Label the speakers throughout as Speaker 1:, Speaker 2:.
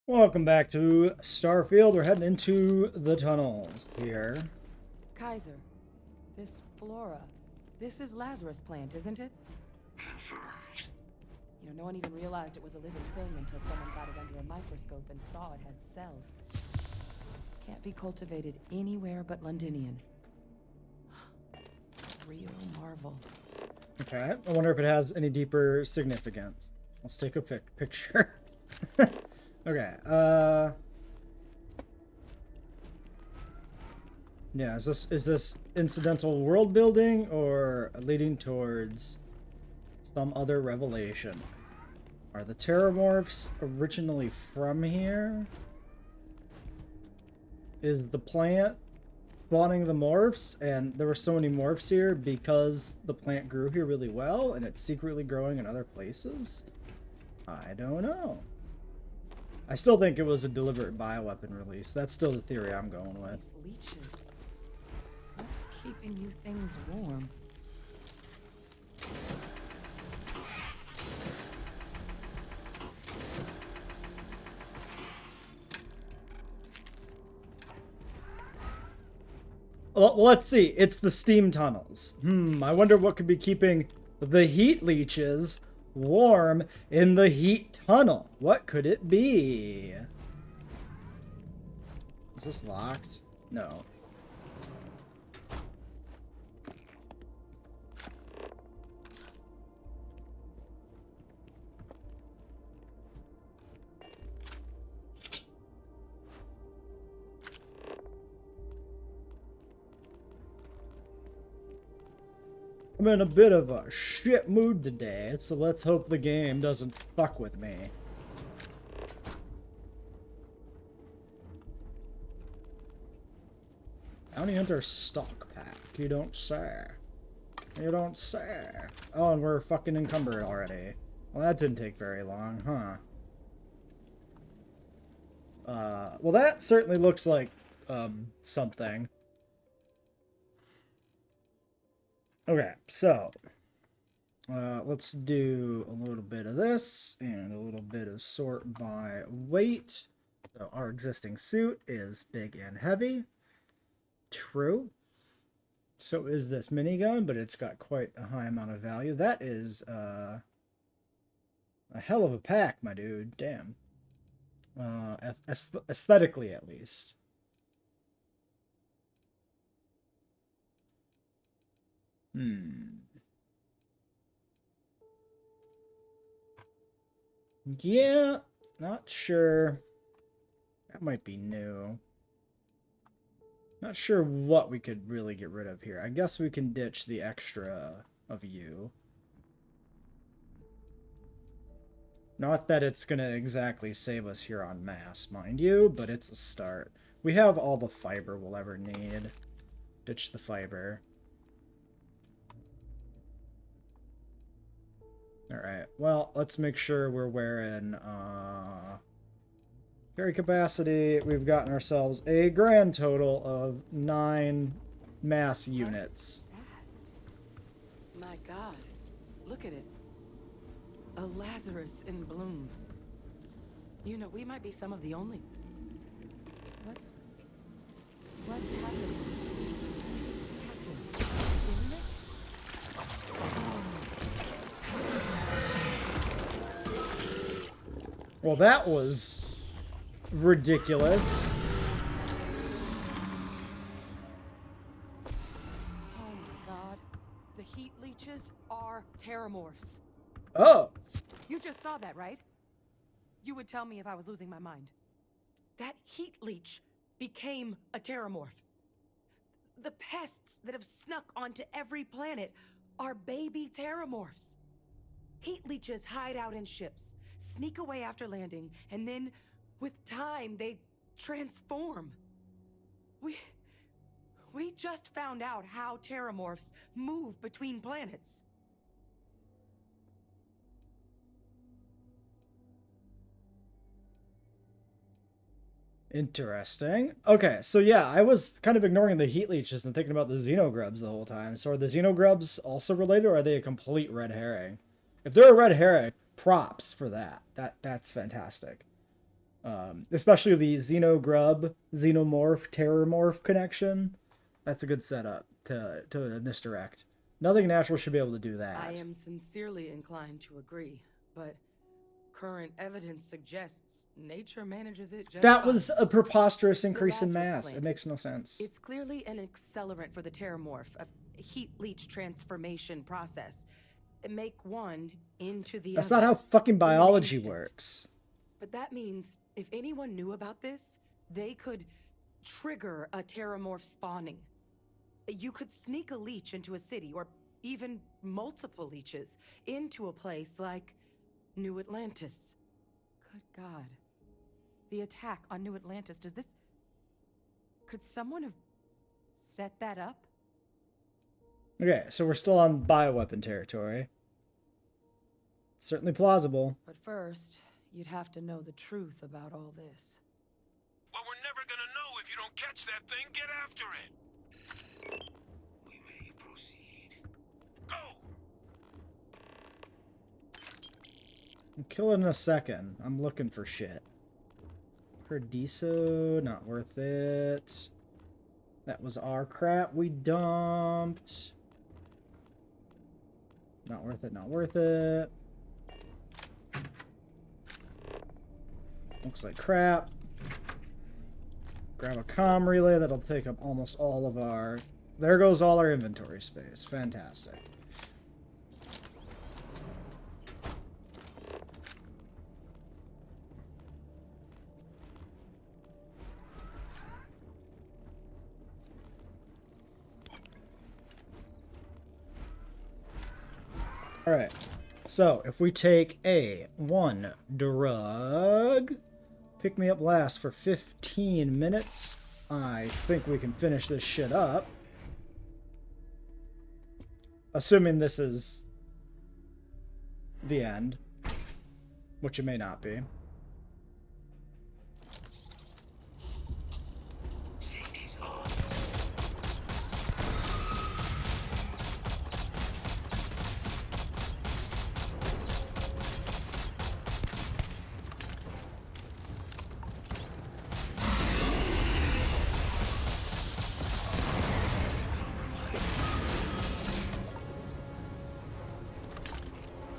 Speaker 1: Welcome back to Starfield. We're heading into the tunnels here.
Speaker 2: Kaiser, this flora, this is Lazarus plant, isn't it?
Speaker 3: Confirmed.
Speaker 2: No one even realized it was a living thing until someone got it under a microscope and saw it had cells. Can't be cultivated anywhere but Londinian. Real marvel.
Speaker 1: Okay, I wonder if it has any deeper significance. Let's take a picture. Okay, yeah, is this incidental world building or leading towards some other revelation? Are the terramorphs originally from here? Is the plant spawning the morphs, and there were so many morphs here because the plant grew here really well and it's secretly growing in other places? I don't know. I still think it was a deliberate bioweapon release. That's still the theory I'm going with.
Speaker 2: Leeches. What's keeping you things warm?
Speaker 1: Well, let's see. It's the steam tunnels. I wonder what could be keeping the heat leeches warm in the heat tunnel. What could it be? Is this locked? No. I'm in a bit of a shit mood today, so let's hope the game doesn't fuck with me. Bounty Hunter stock pack. You don't say. You don't say. Oh, and we're fucking encumbered already. Well, that didn't take very long, huh? Well, that certainly looks like, something. Okay, so let's do a little bit of this and a little bit of sort by weight. So our existing suit is big and heavy. True. So is this minigun, but it's got quite a high amount of value. That is a hell of a pack, my dude. Damn. Aesthetically, at least. Yeah, not sure. That might be new. Not sure what we could really get rid of here. I guess we can ditch the extra of you. Not that it's gonna exactly save us here on mass, mind you, but it's a start. We have all the fiber we'll ever need. Ditch the fiber. Alright, well, let's make sure we're wearing, carry capacity. We've gotten ourselves a grand total of 9 mass units.
Speaker 2: My God, look at it. A Lazarus in bloom. We might be some of the only... What's happening? Captain, you seeing this?
Speaker 1: Well, that was ridiculous.
Speaker 2: Oh my God. The heat leeches are terramorphs.
Speaker 1: Oh.
Speaker 2: You just saw that, right? You would tell me if I was losing my mind. That heat leech became a terramorph. The pests that have snuck onto every planet are baby terramorphs. Heat leeches hide out in ships, sneak away after landing, and then, with time, they transform. We just found out how terramorphs move between planets.
Speaker 1: Interesting. Okay, so yeah, I was kind of ignoring the heat leeches and thinking about the xenogrubs the whole time. So are the xenogrubs also related, or are they a complete red herring? If they're a red herring, props for that. That's fantastic. Especially the Xenogrub, Xenomorph, Terrormorph connection. That's a good setup to misdirect. Nothing natural should be able to do that.
Speaker 2: I am sincerely inclined to agree, but current evidence suggests nature manages it just
Speaker 1: That
Speaker 2: fine.
Speaker 1: was a preposterous increase in
Speaker 2: Lazarus
Speaker 1: mass.
Speaker 2: plant.
Speaker 1: It makes no sense.
Speaker 2: It's clearly an accelerant for the Terramorph, a heat leach transformation process. Make one into the
Speaker 1: That's
Speaker 2: other.
Speaker 1: not how fucking
Speaker 2: in an
Speaker 1: biology
Speaker 2: instant.
Speaker 1: works.
Speaker 2: But that means if anyone knew about this, they could trigger a Terramorph spawning. You could sneak a leech into a city, or even multiple leeches, into a place like New Atlantis. Good God. The attack on New Atlantis, does this... Could someone have set that up?
Speaker 1: Okay, so we're still on bioweapon territory. It's certainly plausible.
Speaker 2: But first, you'd have to know the truth about all this.
Speaker 3: Well, we're never gonna know if you don't catch that thing. Get after it.
Speaker 4: We may proceed.
Speaker 3: Go!
Speaker 1: I'll kill it in a second. I'm looking for shit. Perdiso, not worth it. That was our crap we dumped. Not worth it, not worth it. Looks like crap. Grab a comm relay, that'll take up almost all of our... There goes all our inventory space. Fantastic. Alright, so if we take one drug, pick me up last for 15 minutes, I think we can finish this shit up. Assuming this is the end, which it may not be.
Speaker 4: Safety's on.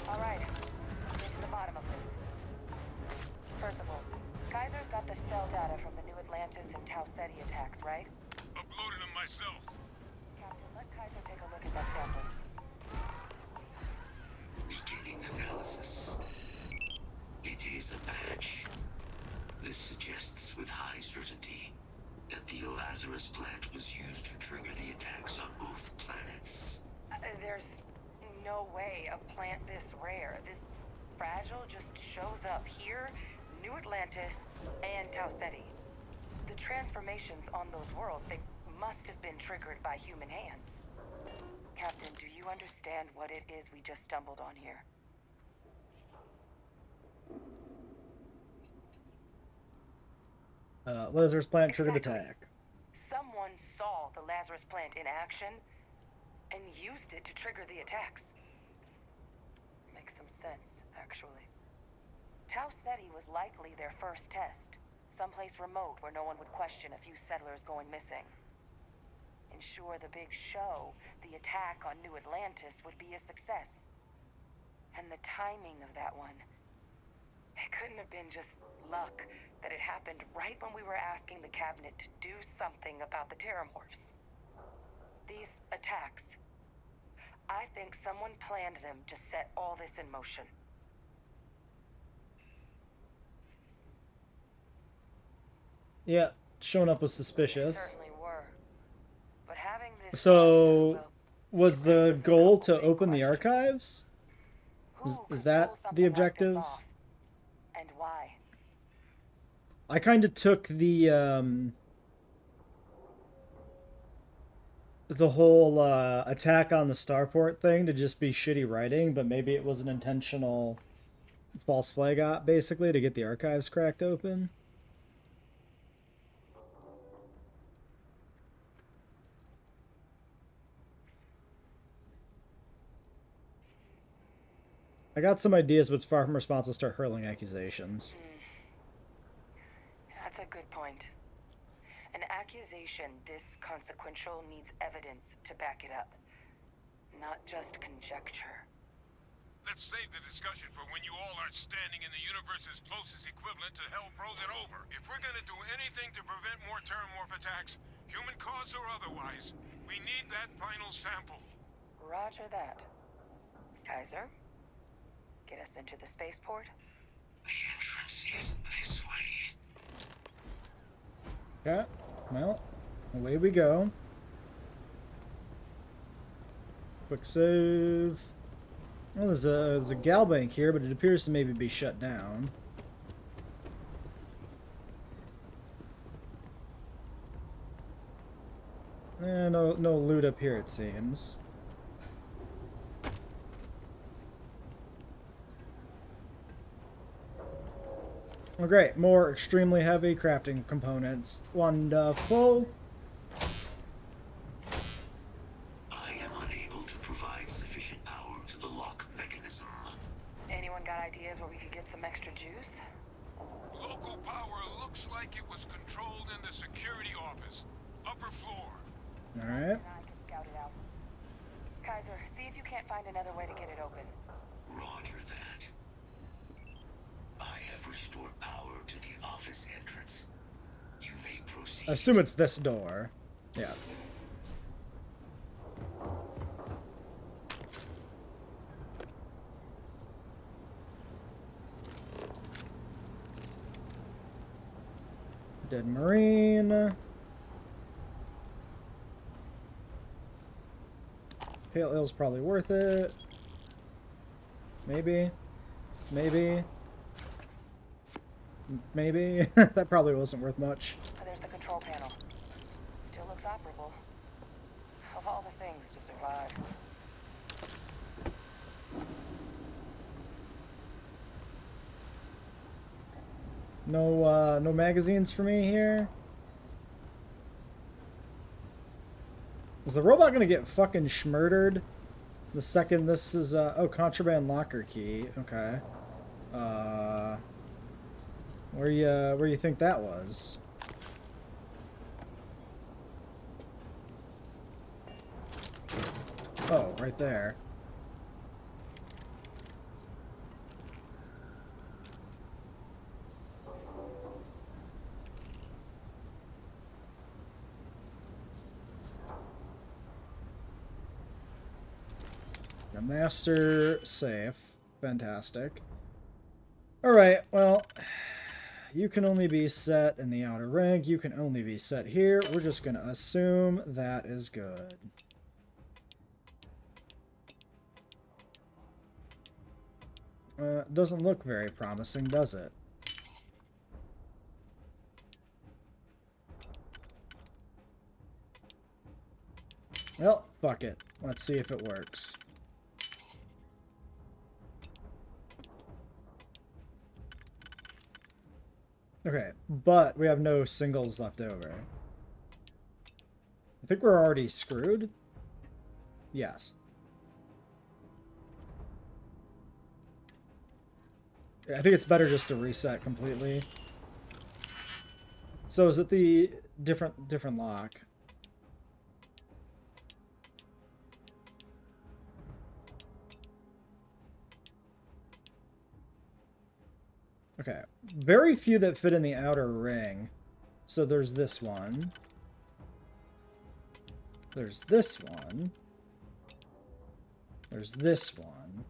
Speaker 5: All right, get to the bottom of this. First of all, Kaiser's got the cell data from the New Atlantis and Tau Ceti attacks, right?
Speaker 3: Uploading them myself.
Speaker 5: Captain, let Kaiser take a look at that sample.
Speaker 4: Beginning analysis. It is a match. This suggests with high certainty that the Lazarus plant was used to trigger the attacks on both planets.
Speaker 5: There's no way a plant this rare, this fragile, just shows up here, New Atlantis, and Tau Ceti. The transformations on those worlds, they must have been triggered by human hands. Captain, do you understand what it is we just stumbled on here?
Speaker 1: Lazarus plant triggered
Speaker 5: Exactly.
Speaker 1: attack.
Speaker 5: Someone saw the Lazarus plant in action and used it to trigger the attacks. Makes some sense, actually. Tau Ceti was likely their first test, someplace remote where no one would question a few settlers going missing. Ensure the big show, the attack on New Atlantis, would be a success. And the timing of that one, it couldn't have been just luck that it happened right when we were asking the cabinet to do something about the Terramorphs. These attacks, I think someone planned them to set all this in motion.
Speaker 1: Yeah, showing up was
Speaker 5: They
Speaker 1: suspicious.
Speaker 5: certainly were. But having this
Speaker 1: So,
Speaker 5: answer, well,
Speaker 1: was
Speaker 5: it
Speaker 1: the
Speaker 5: raises a
Speaker 1: goal
Speaker 5: couple
Speaker 1: to
Speaker 5: big
Speaker 1: open the
Speaker 5: questions.
Speaker 1: archives?
Speaker 5: Who
Speaker 1: Is
Speaker 5: could
Speaker 1: that
Speaker 5: pull
Speaker 1: the
Speaker 5: something like this
Speaker 1: objective?
Speaker 5: off? And why?
Speaker 1: I kind of took the whole attack on the starport thing to just be shitty writing, but maybe it was an intentional false flag op, basically, to get the archives cracked open. I got some ideas, but it's far from responsible to start hurling accusations.
Speaker 5: a good point. An accusation this consequential needs evidence to back it up, not just conjecture.
Speaker 3: Let's save the discussion for when you all aren't standing in the universe's closest equivalent to hell frozen over. If we're gonna do anything to prevent more Terramorph attacks, human cause or otherwise, we need that final sample.
Speaker 5: Roger that. Kaiser, get us into the spaceport?
Speaker 4: The entrance is this way.
Speaker 1: Okay, well, away we go. Quick save. Well, there's a gal bank here, but it appears to maybe be shut down. No loot up here, it seems. Oh, great. More extremely heavy crafting components. Wonderful.
Speaker 4: I am unable to provide sufficient power to the lock mechanism.
Speaker 5: Anyone got ideas where we could get some extra juice?
Speaker 3: Local power looks like it was controlled in the security office. Upper floor.
Speaker 1: Alright.
Speaker 5: I can scout it out. Kaiser, see if you can't find another way to get it open.
Speaker 4: Roger that. I have restored power to the office entrance. You may proceed.
Speaker 1: I assume it's this door. Yeah. Dead Marine. Pale Ale's probably worth it. Maybe. Maybe. Maybe. That probably wasn't worth much.
Speaker 5: There's the control panel. Still looks operable. Of all the things to survive.
Speaker 1: No magazines for me here. Is the robot gonna get fucking schmurdered the second this is, oh, contraband locker key. Okay. Where you think that was? Oh, right there. The master safe. Fantastic. Alright, well, you can only be set in the outer ring. You can only be set here. We're just going to assume that is good. Doesn't look very promising, does it? Well, fuck it. Let's see if it works. Okay, but we have no singles left over. I think we're already screwed. Yes. Yeah, I think it's better just to reset completely. So is it the different lock? Okay, very few that fit in the outer ring. So there's this one. There's this one. There's this one.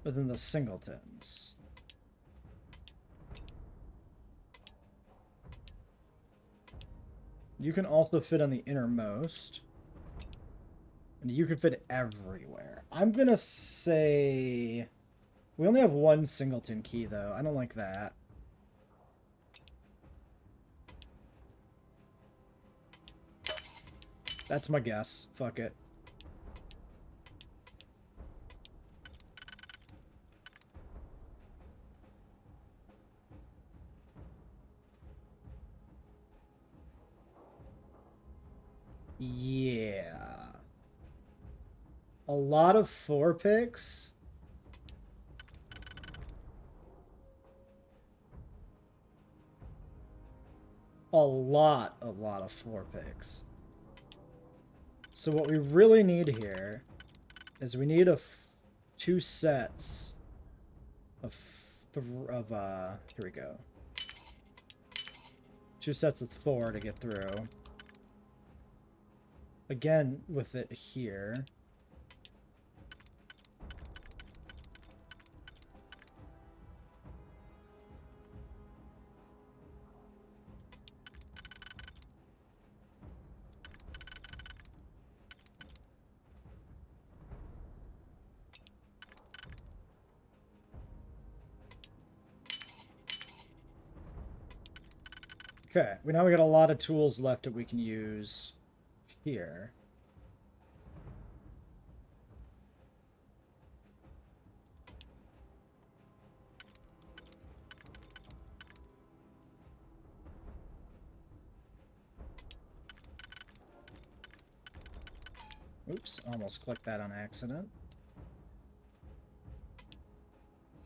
Speaker 1: Within the singletons. You can also fit on the innermost. And you can fit everywhere. I'm gonna say... We only have one singleton key, though. I don't like that. That's my guess. Fuck it. Yeah. A lot of 4 picks. a lot of floor picks. So what we really need here is we need two sets of here we go. Two sets of 4 to get through. Again, with it here. Okay, we got a lot of tools left that we can use here. Oops, almost clicked that on accident.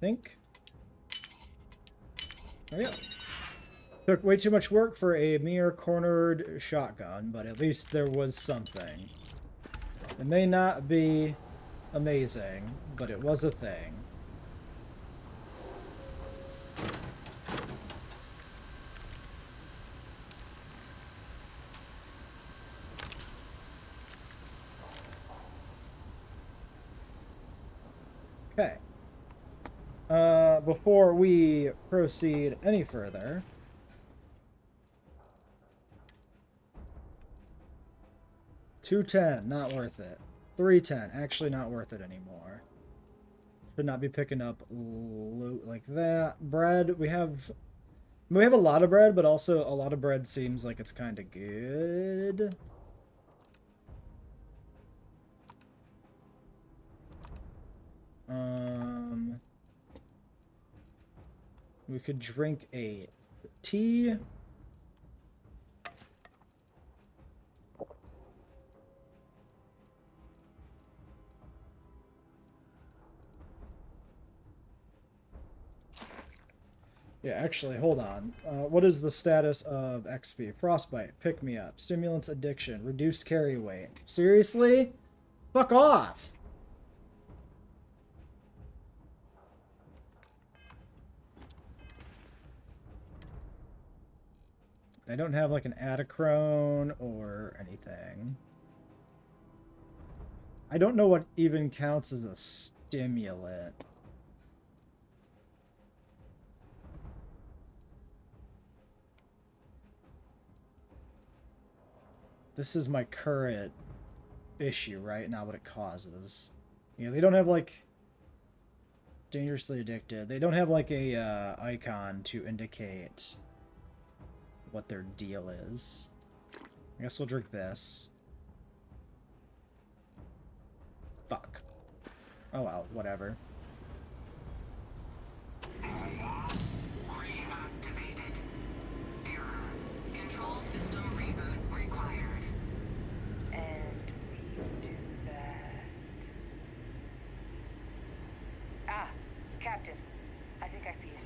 Speaker 1: Think. Oh yeah. Took way too much work for a mere cornered shotgun, but at least there was something. It may not be amazing, but it was a thing. Okay. Before we proceed any further, $210, not worth it. $310, actually not worth it anymore. Should not be picking up loot like that. Bread, we have a lot of bread, but also a lot of bread seems like it's kind of good. We could drink a tea. Yeah, actually, hold on. What is the status of XP? Frostbite, pick me up, stimulants addiction, reduced carry weight. Seriously? Fuck off! I don't have like an Adachrone or anything. I don't know what even counts as a stimulant. This is my current issue, right? Not what it causes. Yeah, they don't have like dangerously addicted. They don't have like a icon to indicate what their deal is. I guess we'll drink this. Fuck. Oh well, whatever.
Speaker 5: Reactivated. Error. Control system reboot required. And we do that. Ah, Captain. I think I see it.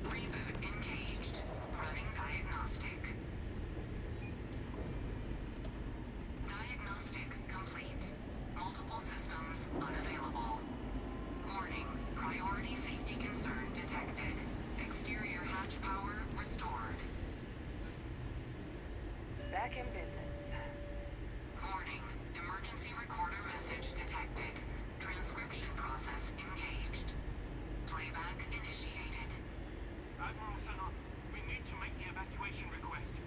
Speaker 5: Reboot engaged. Running diagnostic. Diagnostic complete. Multiple systems unavailable. Warning. Priority safety concern detected. Exterior hatch power restored. Back in business. Warning. Emergency recorder message detected. Transcription process engaged. Playback initiated.
Speaker 3: Admiral Senna, we need to make the evacuation request.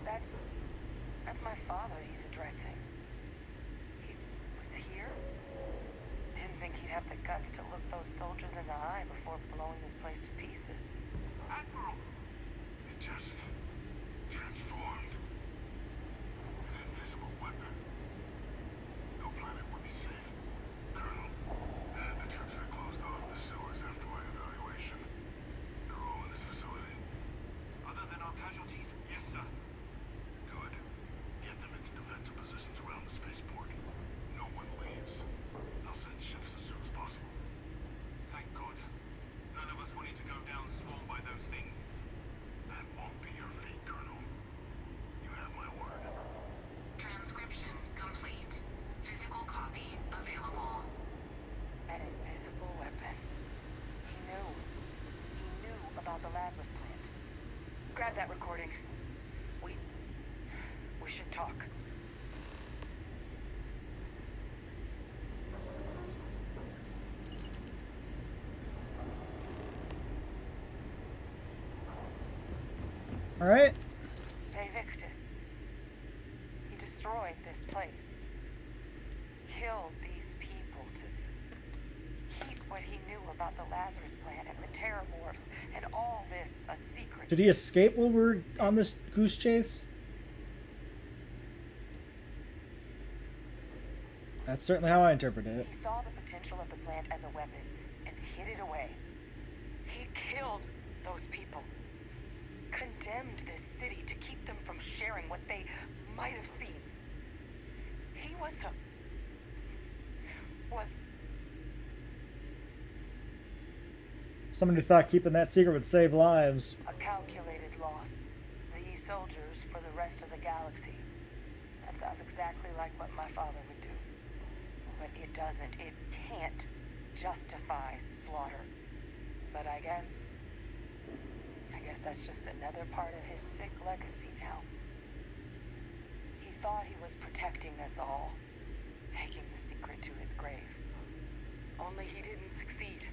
Speaker 5: That's my father he's addressing. He was here? Didn't think he'd have the guts to look those soldiers in the eye before blowing this place to pieces.
Speaker 3: Admiral! It just transformed. An invisible weapon. No planet would be safe. Colonel, the troops that closed off the sewers after my evaluation, they're all in this facility. Other than our casualties, yes, sir. Good. Get them into defensive positions around the spaceport. No one leaves. I'll send ships as soon as possible. Thank God.
Speaker 5: that recording. We should talk.
Speaker 1: All right.
Speaker 5: Victus. He destroyed this place. Killed these people to keep what he knew about the Lazarus plant and the Terramorphs and all this a secret.
Speaker 1: Did he escape while we're on this goose chase? That's certainly how I interpreted it.
Speaker 5: He saw the potential of the plant as a weapon and hid it away. He killed those people. Condemned this city to keep them from sharing what they might have seen. He was
Speaker 1: Someone who thought keeping that secret would save lives.
Speaker 5: a calculated loss. These soldiers for the rest of the galaxy. That sounds exactly like what my father would do. But it doesn't, it can't justify slaughter. But I guess that's just another part of his sick legacy now. He thought he was protecting us all, taking the secret to his grave. Only he didn't succeed.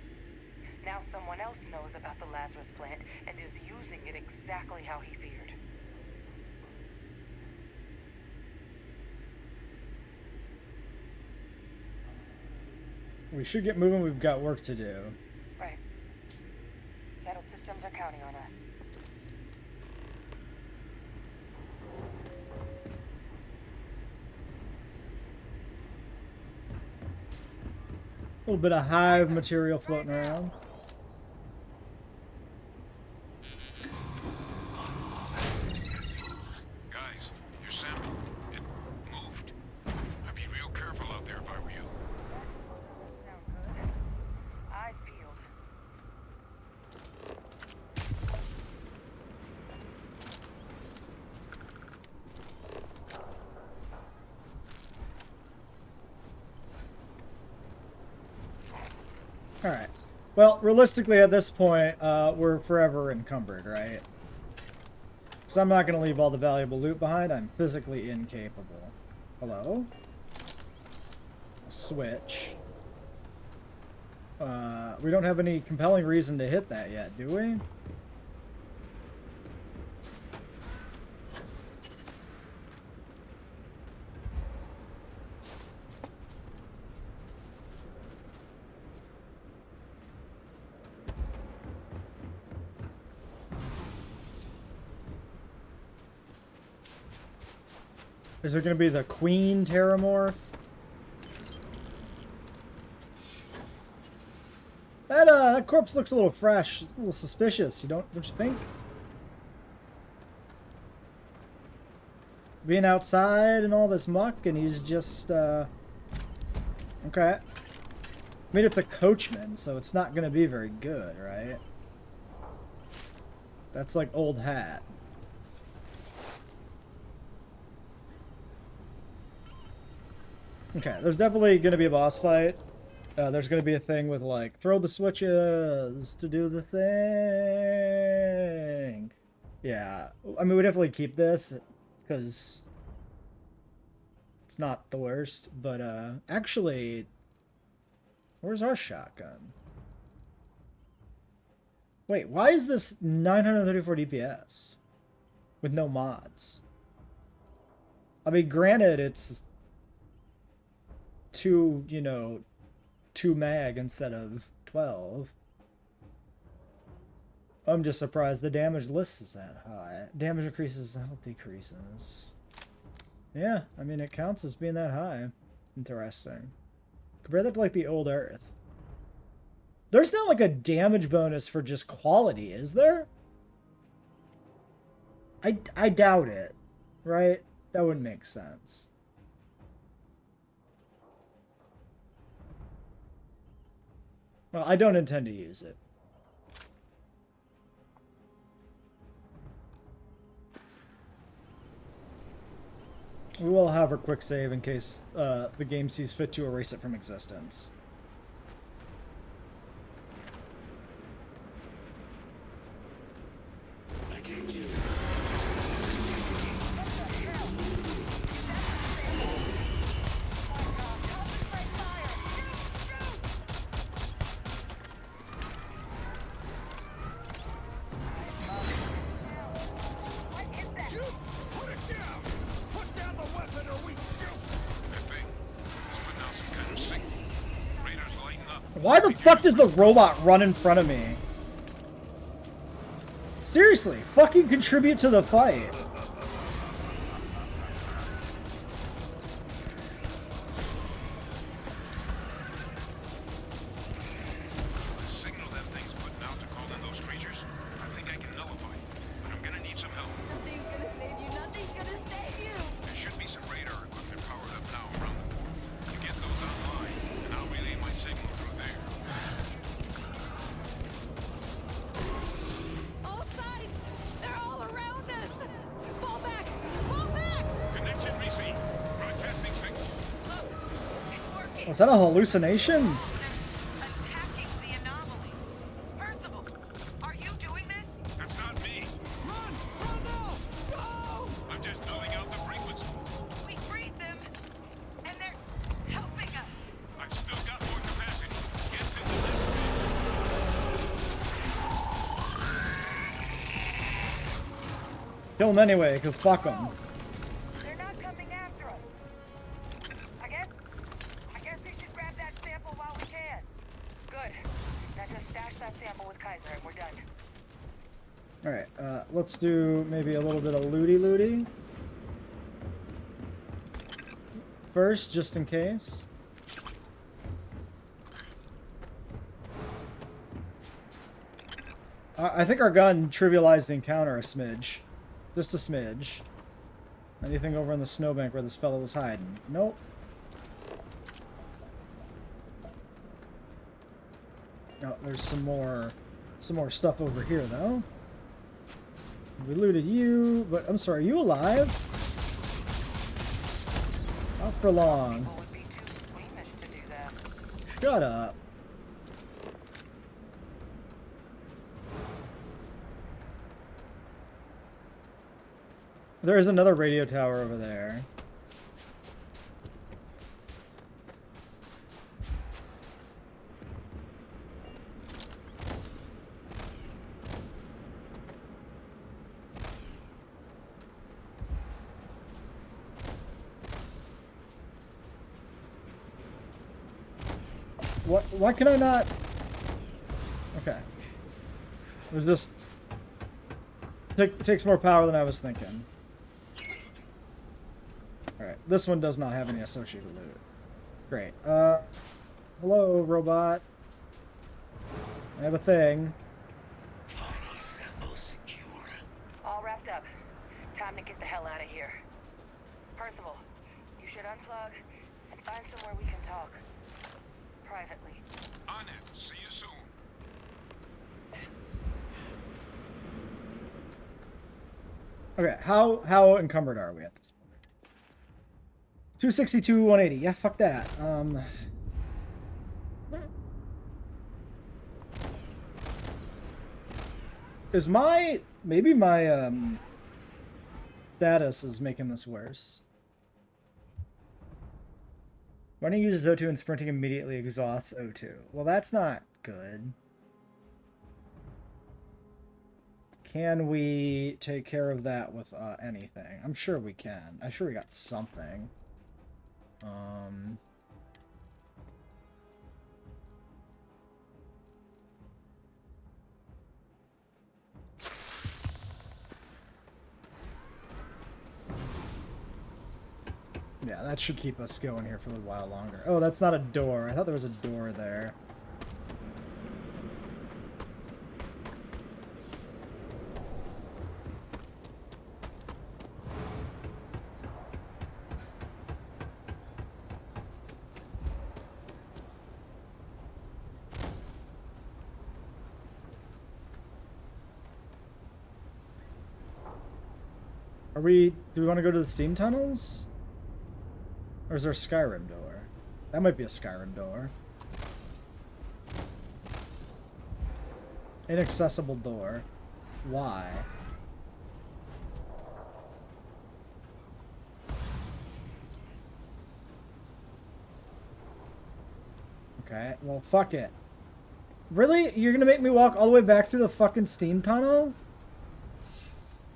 Speaker 5: Now someone else knows about the Lazarus plant and is using it exactly how he feared.
Speaker 1: We should get moving. We've got work to do.
Speaker 5: Right. Settled systems are counting on us.
Speaker 1: A little bit of hive material floating around.
Speaker 3: Guys, your sample, it moved. I'd be real careful out there if I were you.
Speaker 5: Sound good? Eyes peeled.
Speaker 1: Alright. Well, realistically at this point, we're forever encumbered, right? So I'm not going to leave all the valuable loot behind. I'm physically incapable. Hello? Switch. We don't have any compelling reason to hit that yet, do we? Is there going to be the Queen Terramorph? That corpse looks a little fresh, a little suspicious. Don't you think? Being outside and all this muck, and he's just okay. I mean, it's a coachman, so it's not going to be very good, right? That's like old hat. Okay, there's definitely going to be a boss fight. There's going to be a thing with, like, throw the switches to do the thing. Yeah, I mean, we definitely keep this, because it's not the worst. But, actually, where's our shotgun? Wait, why is this 934 DPS? With no mods? I mean, granted, it's 2 mag instead of 12. I'm just surprised the damage list is that high. Damage increases, health decreases. Yeah, I mean, it counts as being that high. Interesting. Compare that to, like, the old Earth. There's not, like, a damage bonus for just quality, is there? I doubt it, right? That wouldn't make sense. Well, I don't intend to use it. We will have a quick save in case the game sees fit to erase it from existence.
Speaker 4: I came to
Speaker 1: Why the fuck does the robot run in front of me? Seriously, fucking contribute to the fight.
Speaker 3: The signal that thing's putting out to call in those creatures, I think I can nullify it, but I'm gonna need some help.
Speaker 6: Nothing's gonna save you. Nothing's gonna save you.
Speaker 3: There should be some radar equipment powered up now around the port. You get those online, and I'll relay my signal through there.
Speaker 6: All sides. They're all around us. Fall back. Fall back.
Speaker 3: Connection received. Broadcasting signal.
Speaker 2: Look, it's working.
Speaker 1: Was that a hallucination?
Speaker 2: They're attacking the anomaly. Percival, are you doing this?
Speaker 3: That's not me. Run! Run now! Go! I'm just building out the frequency.
Speaker 2: We freed them, and they're helping us.
Speaker 3: I've still got more capacity. Get to the next bit.
Speaker 1: Kill him anyway, because fuck him.
Speaker 5: They're not coming after us. I guess we should grab that sample while we can. Good. Now just stash that sample with Kaiser and we're done.
Speaker 1: Alright, let's do maybe a little bit of looty-looty. First, just in case. I think our gun trivialized the encounter a smidge. Just a smidge. Anything over on the snowbank where this fellow was hiding? Nope. Oh, there's some more stuff over here though. We looted you, but I'm sorry, are you alive? Not for long.
Speaker 5: People would be too squeamish to do that.
Speaker 1: Shut up. There is another radio tower over there. Why can I not? Okay. It just takes more power than I was thinking. Alright, this one does not have any associated loot. Great. Hello, robot. I have a thing.
Speaker 4: Final sample secure.
Speaker 5: All wrapped up. Time to get the hell out of here. Percival, you should unplug and find somewhere we can talk. Privately.
Speaker 3: On it. See you soon.
Speaker 1: Okay, how encumbered are we at this point? 262, 180. Yeah, fuck that. Is maybe my status is making this worse. Running uses O2 and sprinting immediately exhausts O2. Well, that's not good. Can we take care of that with anything? I'm sure we can. I'm sure we got something. Yeah, that should keep us going here for a little while longer. Oh, that's not a door. I thought there was a door there. Do we want to go to the steam tunnels? Or is there a Skyrim door? That might be a Skyrim door. Inaccessible door. Why? Okay, well, fuck it. Really? You're gonna make me walk all the way back through the fucking steam tunnel?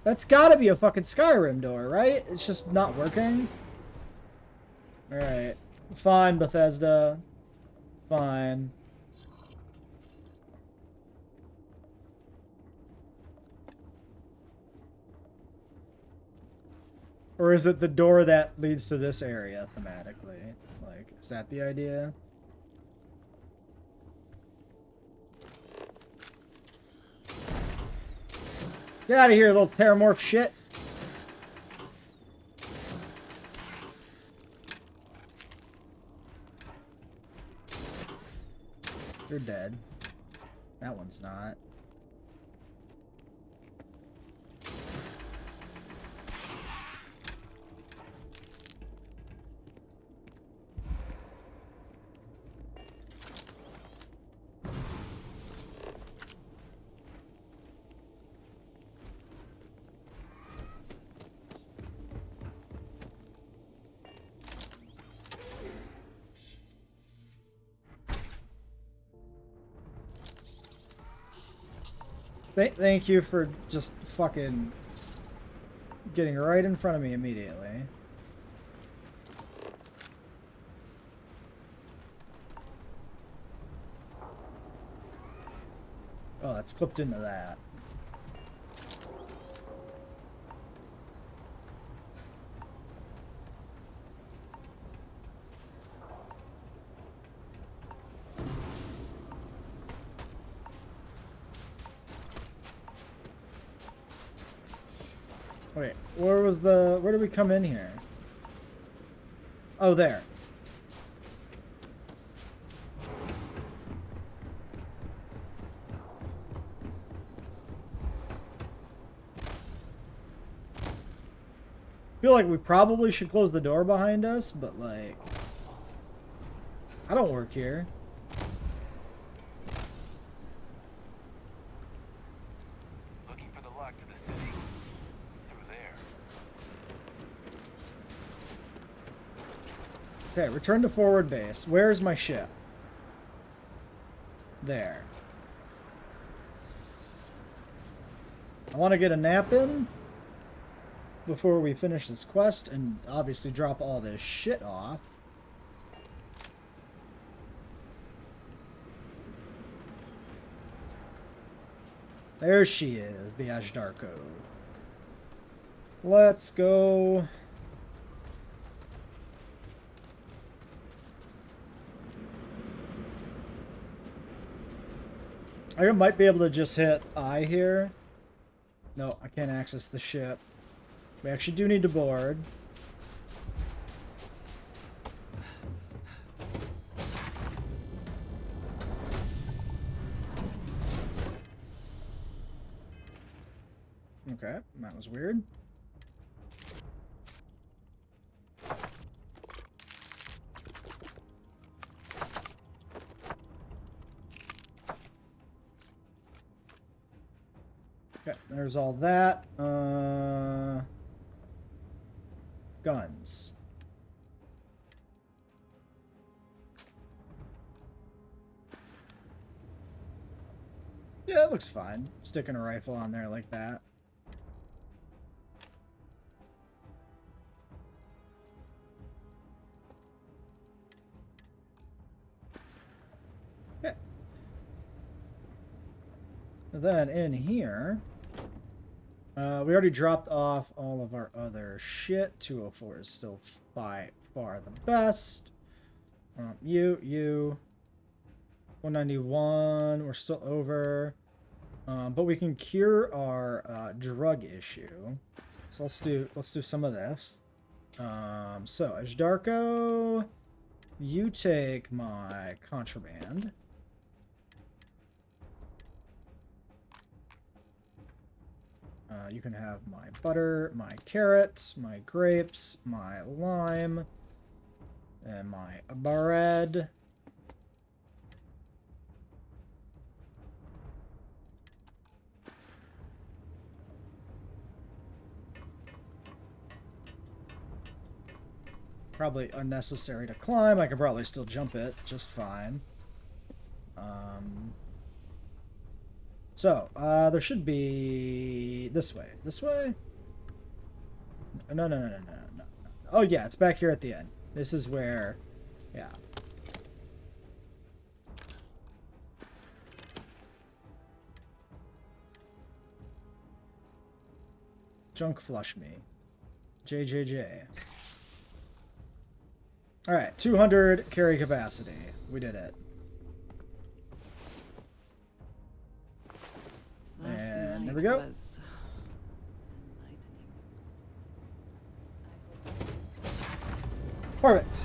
Speaker 1: That's gotta be a fucking Skyrim door, right? It's just not working. Alright. Fine, Bethesda. Fine. Or is it the door that leads to this area thematically? Like, is that the idea? Get out of here, little terramorph shit! You're dead. That one's not. Thank you for just fucking getting right in front of me immediately. Oh, that's clipped into that. Wait, where did we come in here? Oh, there. I feel like we probably should close the door behind us, but like, I don't work here.
Speaker 7: Looking for the lock to the city. Through there.
Speaker 1: Okay, return to forward base. Where's my ship? There. I want to get a nap in before we finish this quest and obviously drop all this shit off. There she is, the Ashdarko. Let's go. I might be able to just hit I here. No, I can't access the ship. We actually do need to board. Okay, that was weird. Okay, there's all that. Guns. Yeah, it looks fine. Sticking a rifle on there like that. Okay. And then in here, we already dropped off all of our other shit. 204 is still by far the best. You. 191, we're still over. But we can cure our drug issue. So let's do some of this. So Ashdarko, you take my contraband. You can have my butter, my carrots, my grapes, my lime, and my bread. Probably unnecessary to climb. I could probably still jump it just fine. So, there should be this way. This way? No. Oh yeah, it's back here at the end. This is where, yeah. Junk flush me. JJJ. Alright, 200 carry capacity. We did it. And there we go. Perfect.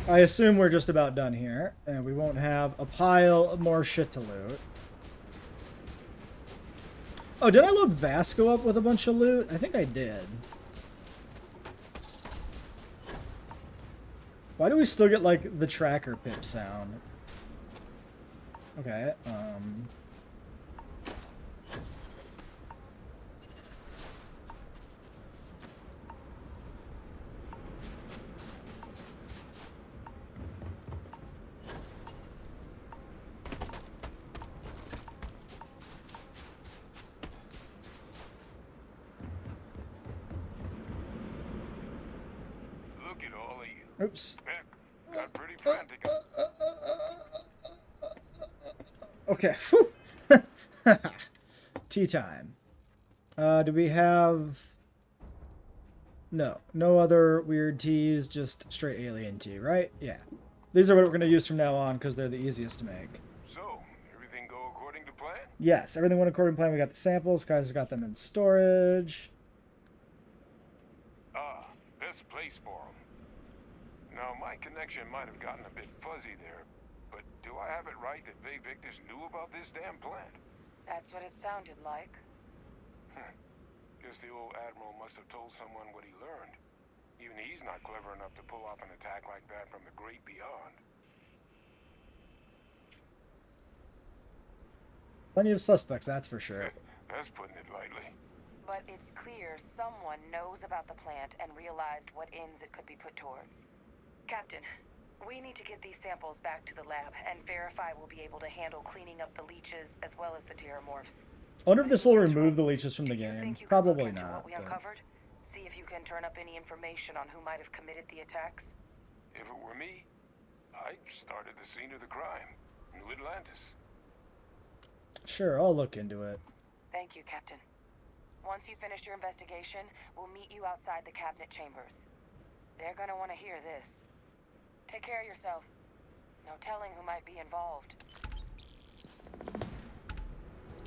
Speaker 1: I assume we're just about done here, and we won't have a pile of more shit to loot. Oh, did I load Vasco up with a bunch of loot? I think I did. Why do we still get, like, the tracker pip sound? Okay,
Speaker 3: Look at all of you.
Speaker 1: oops.
Speaker 3: Pep got pretty frantic.
Speaker 1: Okay, tea time. Do we have... No other weird teas, just straight alien tea, right? Yeah. These are what we're going to use from now on, because they're the easiest to make.
Speaker 3: So, everything go according to plan?
Speaker 1: Yes, everything went according to plan. We got the samples, guys got them in storage.
Speaker 3: Ah, best place for them. Now, my connection might have gotten a bit fuzzy there, but do I have it right that Vay Victus knew about this damn plant?
Speaker 5: That's what it sounded like.
Speaker 3: Guess the old Admiral must have told someone what he learned. Even he's not clever enough to pull off an attack like that from the great beyond.
Speaker 1: Plenty of suspects, that's for sure.
Speaker 3: That's putting it lightly.
Speaker 5: But it's clear someone knows about the plant and realized what ends it could be put towards. Captain, we need to get these samples back to the lab and verify we'll be able to handle cleaning up the leeches as well as the terramorphs.
Speaker 1: I wonder if this will remove the leeches from the
Speaker 5: Do you
Speaker 1: game.
Speaker 5: think you could
Speaker 1: Probably
Speaker 5: look into
Speaker 1: not.
Speaker 5: what we
Speaker 1: But...
Speaker 5: uncovered? See if you can turn up any information on who might have committed the attacks?
Speaker 3: If it were me, I'd start at the scene of the crime. New Atlantis.
Speaker 1: Sure, I'll look into it.
Speaker 5: Thank you, Captain. Once you finish your investigation, we'll meet you outside the cabinet chambers. They're gonna want to hear this. Take care of yourself. No telling who might be involved.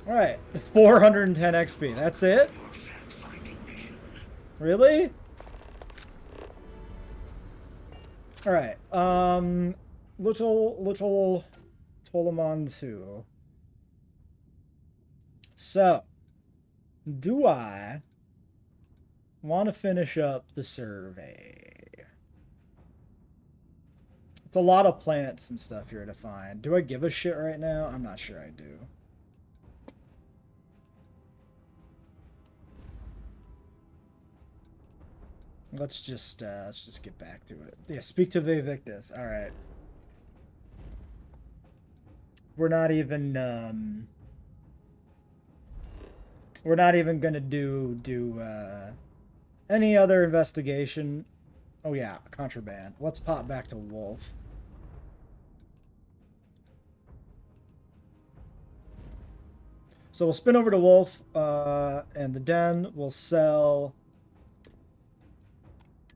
Speaker 1: Alright, 410 XP, that's it?
Speaker 4: Your fact-finding mission.
Speaker 1: Really? Alright, little Tolemon 2. So, do I want to finish up the survey? It's a lot of plants and stuff here to find. Do I give a shit right now? I'm not sure I do. Let's just get back to it. Yeah, speak to Vay Victus. All right. We're not even gonna do any other investigation. Oh yeah, contraband. Let's pop back to Wolf. So we'll spin over to Wolf, and the Den will sell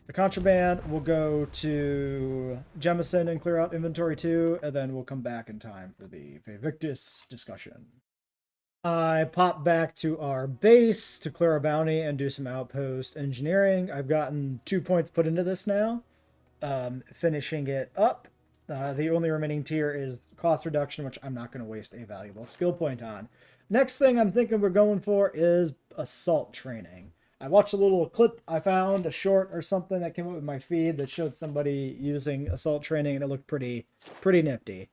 Speaker 1: the contraband. We'll go to Jemison and clear out inventory 2, and then we'll come back in time for the Vay Victus discussion. I pop back to our base to clear our bounty and do some outpost engineering. I've gotten 2 points put into this now. Finishing it up. The only remaining tier is cost reduction, which I'm not going to waste a valuable skill point on. Next thing I'm thinking we're going for is assault training. I watched a little clip I found, a short or something that came up with my feed that showed somebody using assault training, and it looked pretty nifty.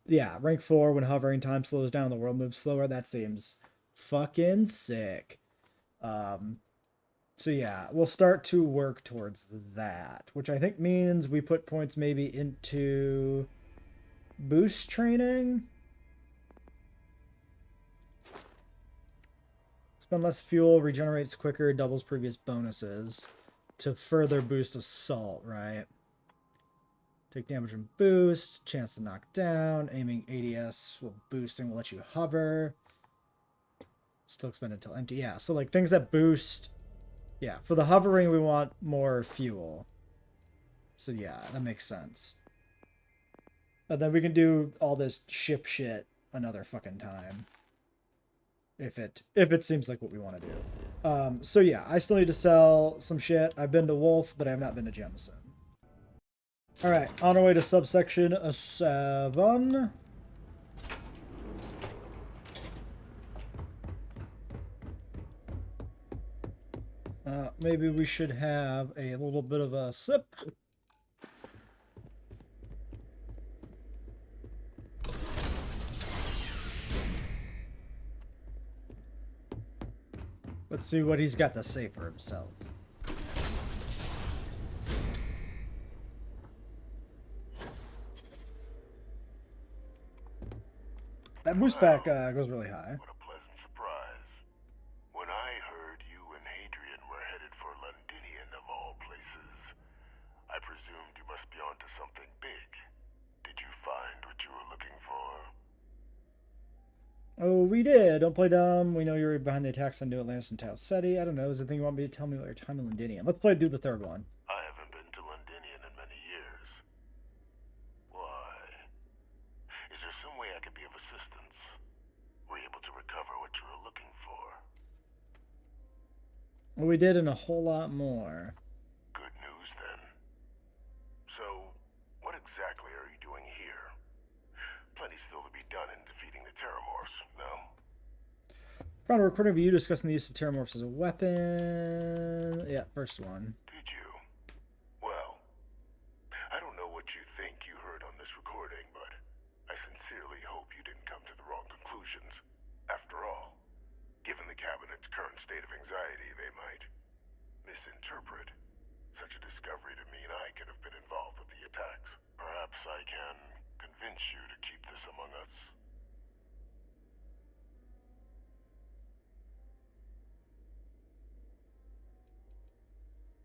Speaker 1: Yeah, rank 4, when hovering, time slows down, the world moves slower. That seems fucking sick. So yeah, we'll start to work towards that, which I think means we put points maybe into boost training. Spend less fuel, regenerates quicker, doubles previous bonuses to further boost assault, right? Take damage and boost, chance to knock down, aiming ADS will boosting will let you hover. Still expend until empty. Yeah, so like things that boost Yeah, for the hovering, we want more fuel. So yeah, that makes sense. And then we can do all this ship shit another fucking time. If it seems like what we want to do. So yeah, I still need to sell some shit. I've been to Wolf, but I have not been to Jemison. Alright, on our way to subsection 7. Maybe we should have a little bit of a sip. Let's see what he's got to say for himself. That boost pack goes really high.
Speaker 8: What a pleasant surprise. When I heard you and Hadrian were headed for Londinian of all places, I presumed you must be onto something big. Did you find what you were looking for?
Speaker 1: Oh, we did. Don't play dumb. We know you're behind the attacks on New Atlantis and Tau Ceti. I don't know. Is there anything you want me to tell me about your time in Londinium? Let's do the third one.
Speaker 8: I haven't been to Londinian in many years. Why? Is there some way I could be of assistance? Were you able to recover what you were looking for?
Speaker 1: Well, we did, and a whole lot more.
Speaker 8: Good news, then. So, what exactly are you doing here? Plenty still to be done in defeating the Terramorphs, no?
Speaker 1: Found a recording of you discussing the use of Terramorphs as a weapon. Yeah, first one.
Speaker 8: Did you? Well, I don't know what you think you heard on this recording, but I sincerely hope you didn't come to the wrong conclusions. After all, given the Cabinet's current state of anxiety, they might misinterpret such a discovery to mean I could have been involved with the attacks. Perhaps I can convince you to keep this among us.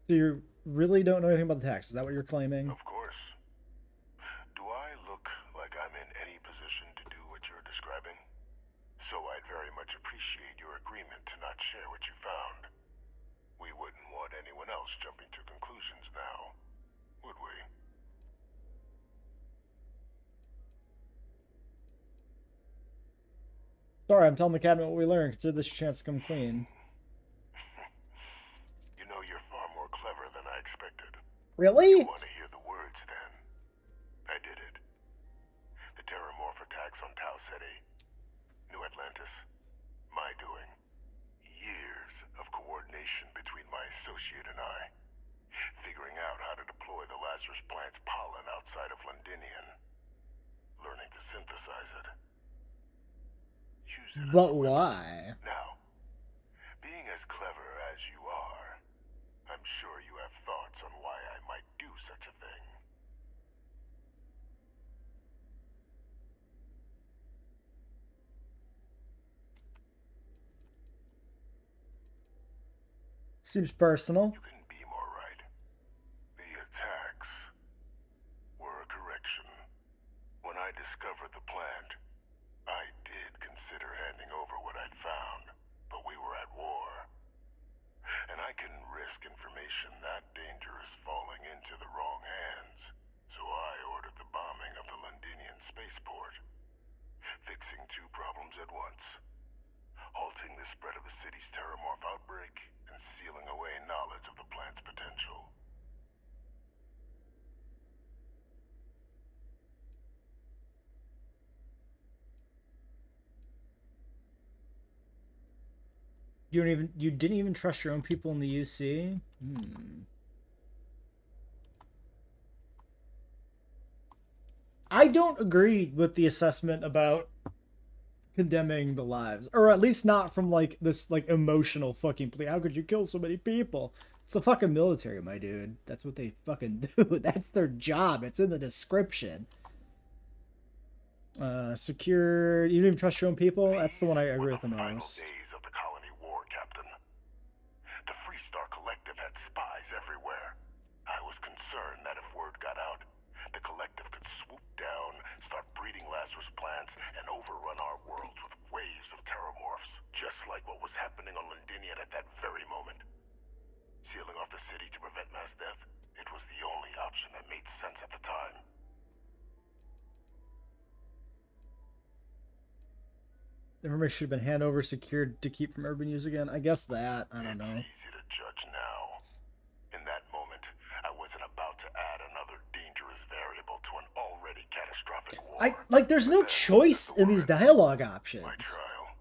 Speaker 1: So you really don't know anything about the tax? Is that what you're claiming?
Speaker 8: Of course. Do I look like I'm in any position to do what you're describing? So I'd very much appreciate your agreement to not share what you found. We wouldn't want anyone else jumping to conclusions now, would we?
Speaker 1: Sorry, I'm telling the cabinet what we learned. Consider this your chance to come clean.
Speaker 8: You know, you're far more clever than I expected.
Speaker 1: Really?
Speaker 8: You want to hear the words, then? I did it. The Terramorph attacks on Tau Ceti, New Atlantis, my doing. Years of coordination between my associate and I. Figuring out how to deploy the Lazarus plant's pollen outside of Londinian. Learning to synthesize it. Use it as
Speaker 1: But
Speaker 8: a weapon.
Speaker 1: why?
Speaker 8: Now, being as clever as you are, I'm sure you have thoughts on why I might do such a thing.
Speaker 1: Seems personal.
Speaker 8: You couldn't be more right. The attacks were a correction. When I discovered the plant, I did consider handing over what I'd found, but we were at war. And I couldn't risk information that dangerous falling into the wrong hands. So I ordered the bombing of the Londinian spaceport. Fixing two problems at once. Halting the spread of the city's Terramorph outbreak, and sealing away knowledge of the plant's potential.
Speaker 1: You didn't even trust your own people in the UC? I don't agree with the assessment about condemning the lives, or at least not from like this like emotional fucking plea. How could you kill so many people? It's the fucking military, my dude. That's what they fucking do. That's their job. It's in the description. Secured. You don't even trust your own people. That's the one I agree with the
Speaker 8: final
Speaker 1: most.
Speaker 8: days of the colony war, Captain. The Freestar Collective had spies everywhere. I was concerned that if word got out, the Collective could swoop down, start breeding Lazarus plants, and overrun our worlds with waves of Terramorphs, just like what was happening on Londinian at that very moment. Sealing off the city to prevent mass death? It was the only option that made sense at the time.
Speaker 1: The information should have been handover secured to keep from ever being used again. I guess that. I don't know.
Speaker 8: It's easy to judge now. In that moment, I wasn't about to add another dangerous variable to an already catastrophic war.
Speaker 1: There's no choice in these dialogue options.
Speaker 8: My trial.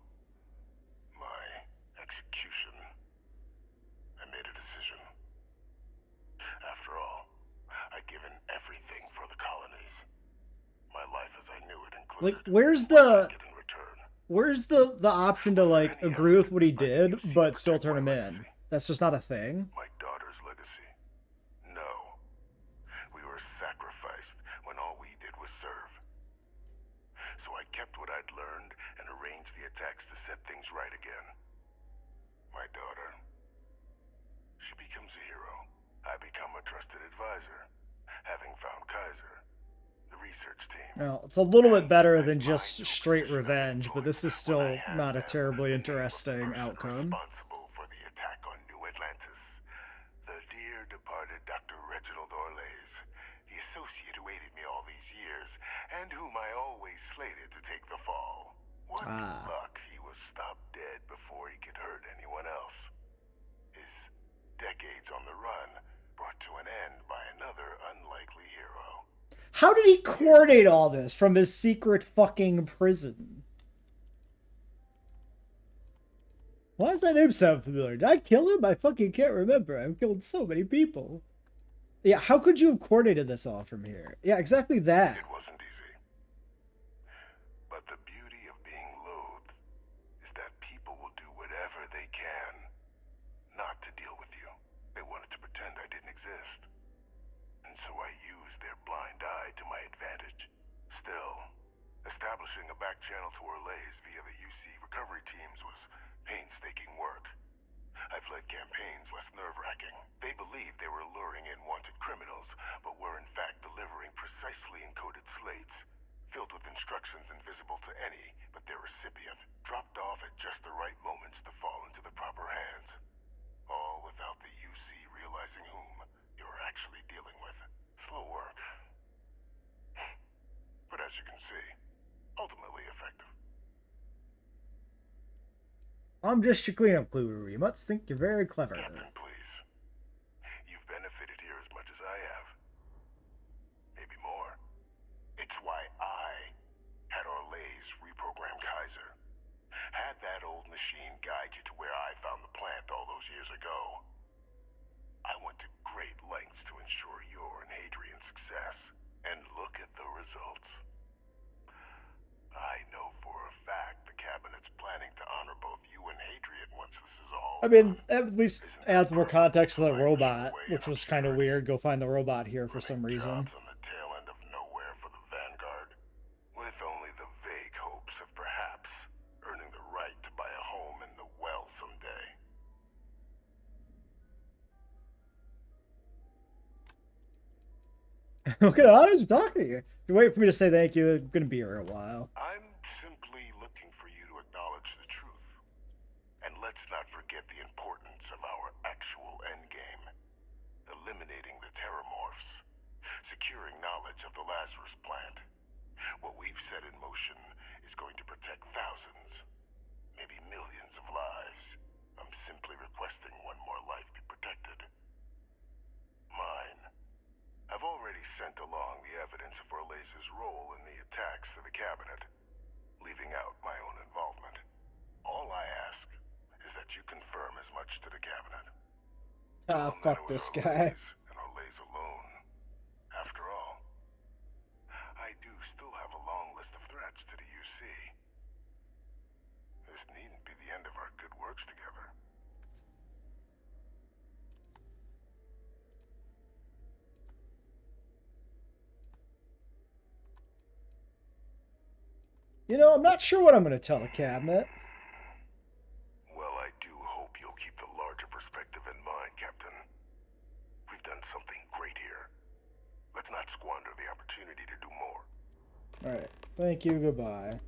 Speaker 8: My execution. I made a decision. After all, I'd given everything for the colonies. My life as I knew it included.
Speaker 1: Like, where's the option to like agree with what he did but still turn him in? That's just not a thing.
Speaker 8: My daughter's legacy. No. We were sacrificed when all we did was serve. So I kept what I'd learned and arranged the attacks to set things right again. My daughter. She becomes a hero. I become a trusted advisor, having found Kaiser. The research team.
Speaker 1: Well, it's a little bit better than just straight revenge, but this is still not a terribly interesting outcome.
Speaker 8: Responsible for the attack on New Atlantis. The dear departed Dr. Reginald Orlays, the associate who aided me all these years, and whom I always slated to take the fall. What luck he was stopped dead before he could hurt anyone else. His decades on the run brought to an end by another unlikely hero.
Speaker 1: How did he coordinate all this from his secret fucking prison? Why does that name sound familiar? Did I kill him? I fucking can't remember. I've killed so many people. Yeah, how could you have coordinated this all from here? Yeah, exactly that.
Speaker 8: It wasn't easy. But the beauty of being loathed is that people will do whatever they can not to deal with you. They wanted to pretend I didn't exist. And so I used their blind eye to my advantage. Still, establishing a back channel to Orlays via the UC recovery teams was painstaking work. I've led campaigns less nerve-wracking. They believed they were luring in wanted criminals, but were in fact delivering precisely encoded slates, filled with instructions invisible to any but their recipient, dropped off at just the right moments to fall into the proper hands. All without the UC realizing whom you were actually dealing with. Slow work. But as you can see, ultimately effective.
Speaker 1: I'm just your cleanup crew. You must think you're very clever.
Speaker 8: Captain, please. You've benefited here as much as I have. Maybe more. It's why I had Orlays reprogram Kaiser. Had that old machine guide you to where I found the plant all those years ago. I went to great lengths to ensure your and Hadrian's success. And look at the results. I know for a fact the cabinet's planning to honor both you and Hadrian once this is all
Speaker 1: I mean,
Speaker 8: done.
Speaker 1: at least adds more context to the robot, which was kind of weird. Go find the robot here for some reason.
Speaker 8: Jobs on the tail end of nowhere for the Vanguard, with only the vague hopes of perhaps earning the right to buy a home in the well someday.
Speaker 1: Look at the audience talking to you. You're waiting for me to say thank you. I'm gonna be here a while.
Speaker 8: I'm simply looking for you to acknowledge the truth. And let's not forget the importance of our actual endgame. Eliminating the Terramorphs. Securing knowledge of the Lazarus plant. What we've set in motion is going to protect thousands, maybe millions of lives. I'm simply requesting one more life be protected. Mine. I've already sent along the evidence of Orlays' role in the attacks to the cabinet, leaving out my own involvement. All I ask is that you confirm as much to the cabinet.
Speaker 1: Ah, fuck this guy.
Speaker 8: And Orlays alone. After all, I do still have a long list of threats to the UC. This needn't be the end of our good works together.
Speaker 1: You know, I'm not sure what I'm gonna tell the cabinet.
Speaker 8: Well, I do hope you'll keep the larger perspective in mind, Captain. We've done something great here. Let's not squander the opportunity to do more.
Speaker 1: Alright, thank you, goodbye.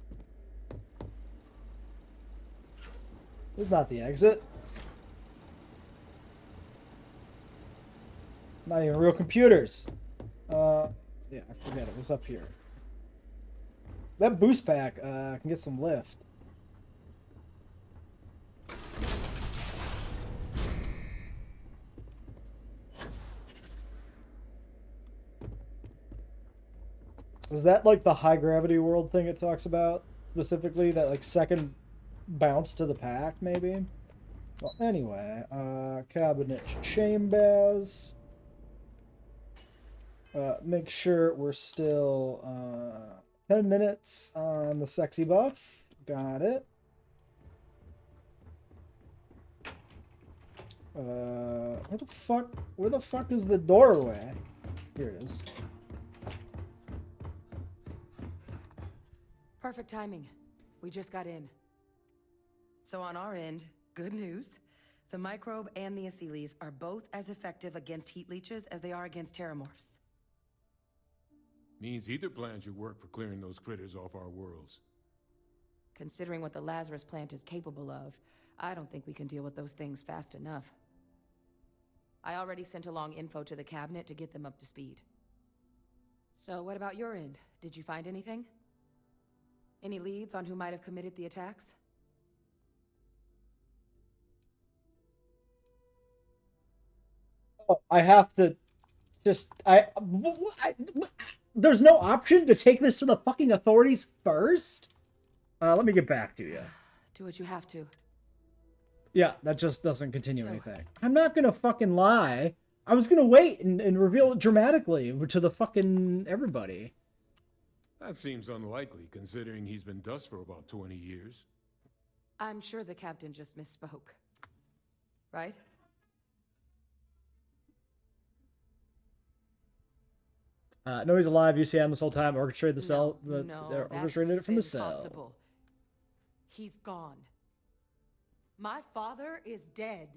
Speaker 1: This is not the exit. Not even real computers. Yeah, I forget it was up here. That boost pack can get some lift. Is that like the high gravity world thing it talks about specifically? That like second bounce to the pack, maybe? Well, anyway, cabinet chambers. Make sure we're still 10 minutes on the sexy buff. Got it. Where the fuck is the doorway? Here it is.
Speaker 2: Perfect timing. We just got in. So on our end, good news. The microbe and the Asylees are both as effective against heat leeches as they are against terramorphs.
Speaker 3: Means either plan should work for clearing those critters off our worlds.
Speaker 2: Considering what the Lazarus plant is capable of, I don't think we can deal with those things fast enough. I already sent along info to the cabinet to get them up to speed. So what about your end? Did you find anything? Any leads on who might have committed the attacks?
Speaker 1: Oh, I have to just there's no option to take this to the fucking authorities first? Let me get back to you.
Speaker 2: Do what you have to.
Speaker 1: Yeah, that just doesn't continue anything. I'm not gonna fucking lie. I was gonna wait and reveal it dramatically to the fucking everybody.
Speaker 3: That seems unlikely, considering he's been dust for about 20 years.
Speaker 2: I'm sure the captain just misspoke. Right?
Speaker 1: No, he's alive. UCM this whole time. Orchestrated the cell.
Speaker 2: No,
Speaker 1: They're orchestrated it from the cell.
Speaker 2: Impossible. He's gone. My father is dead.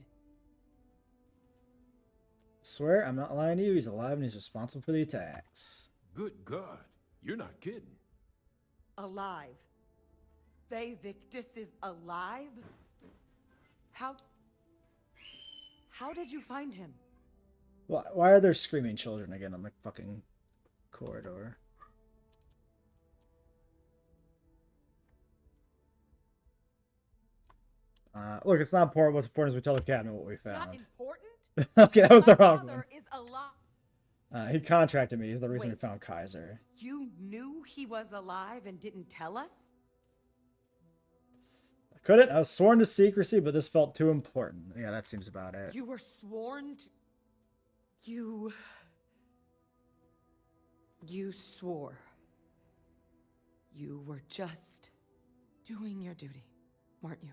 Speaker 1: Swear, I'm not lying to you. He's alive and he's responsible for the attacks.
Speaker 3: Good God, you're not kidding.
Speaker 2: Alive. Vay Victus is alive? How did you find him?
Speaker 1: Why are there screaming children again on the fucking corridor? Look, it's not important. What's important is we tell the cabinet what we found.
Speaker 2: Not important?
Speaker 1: Okay, that was the
Speaker 2: My
Speaker 1: wrong
Speaker 2: father
Speaker 1: one.
Speaker 2: is alive.
Speaker 1: He contracted me. He's the reason we
Speaker 2: Wait.
Speaker 1: found Kaiser.
Speaker 2: You knew he was alive and didn't tell us?
Speaker 1: I couldn't. I was sworn to secrecy, but this felt too important. Yeah, that seems about it.
Speaker 2: You were sworn to... You swore. You were just doing your duty, weren't you?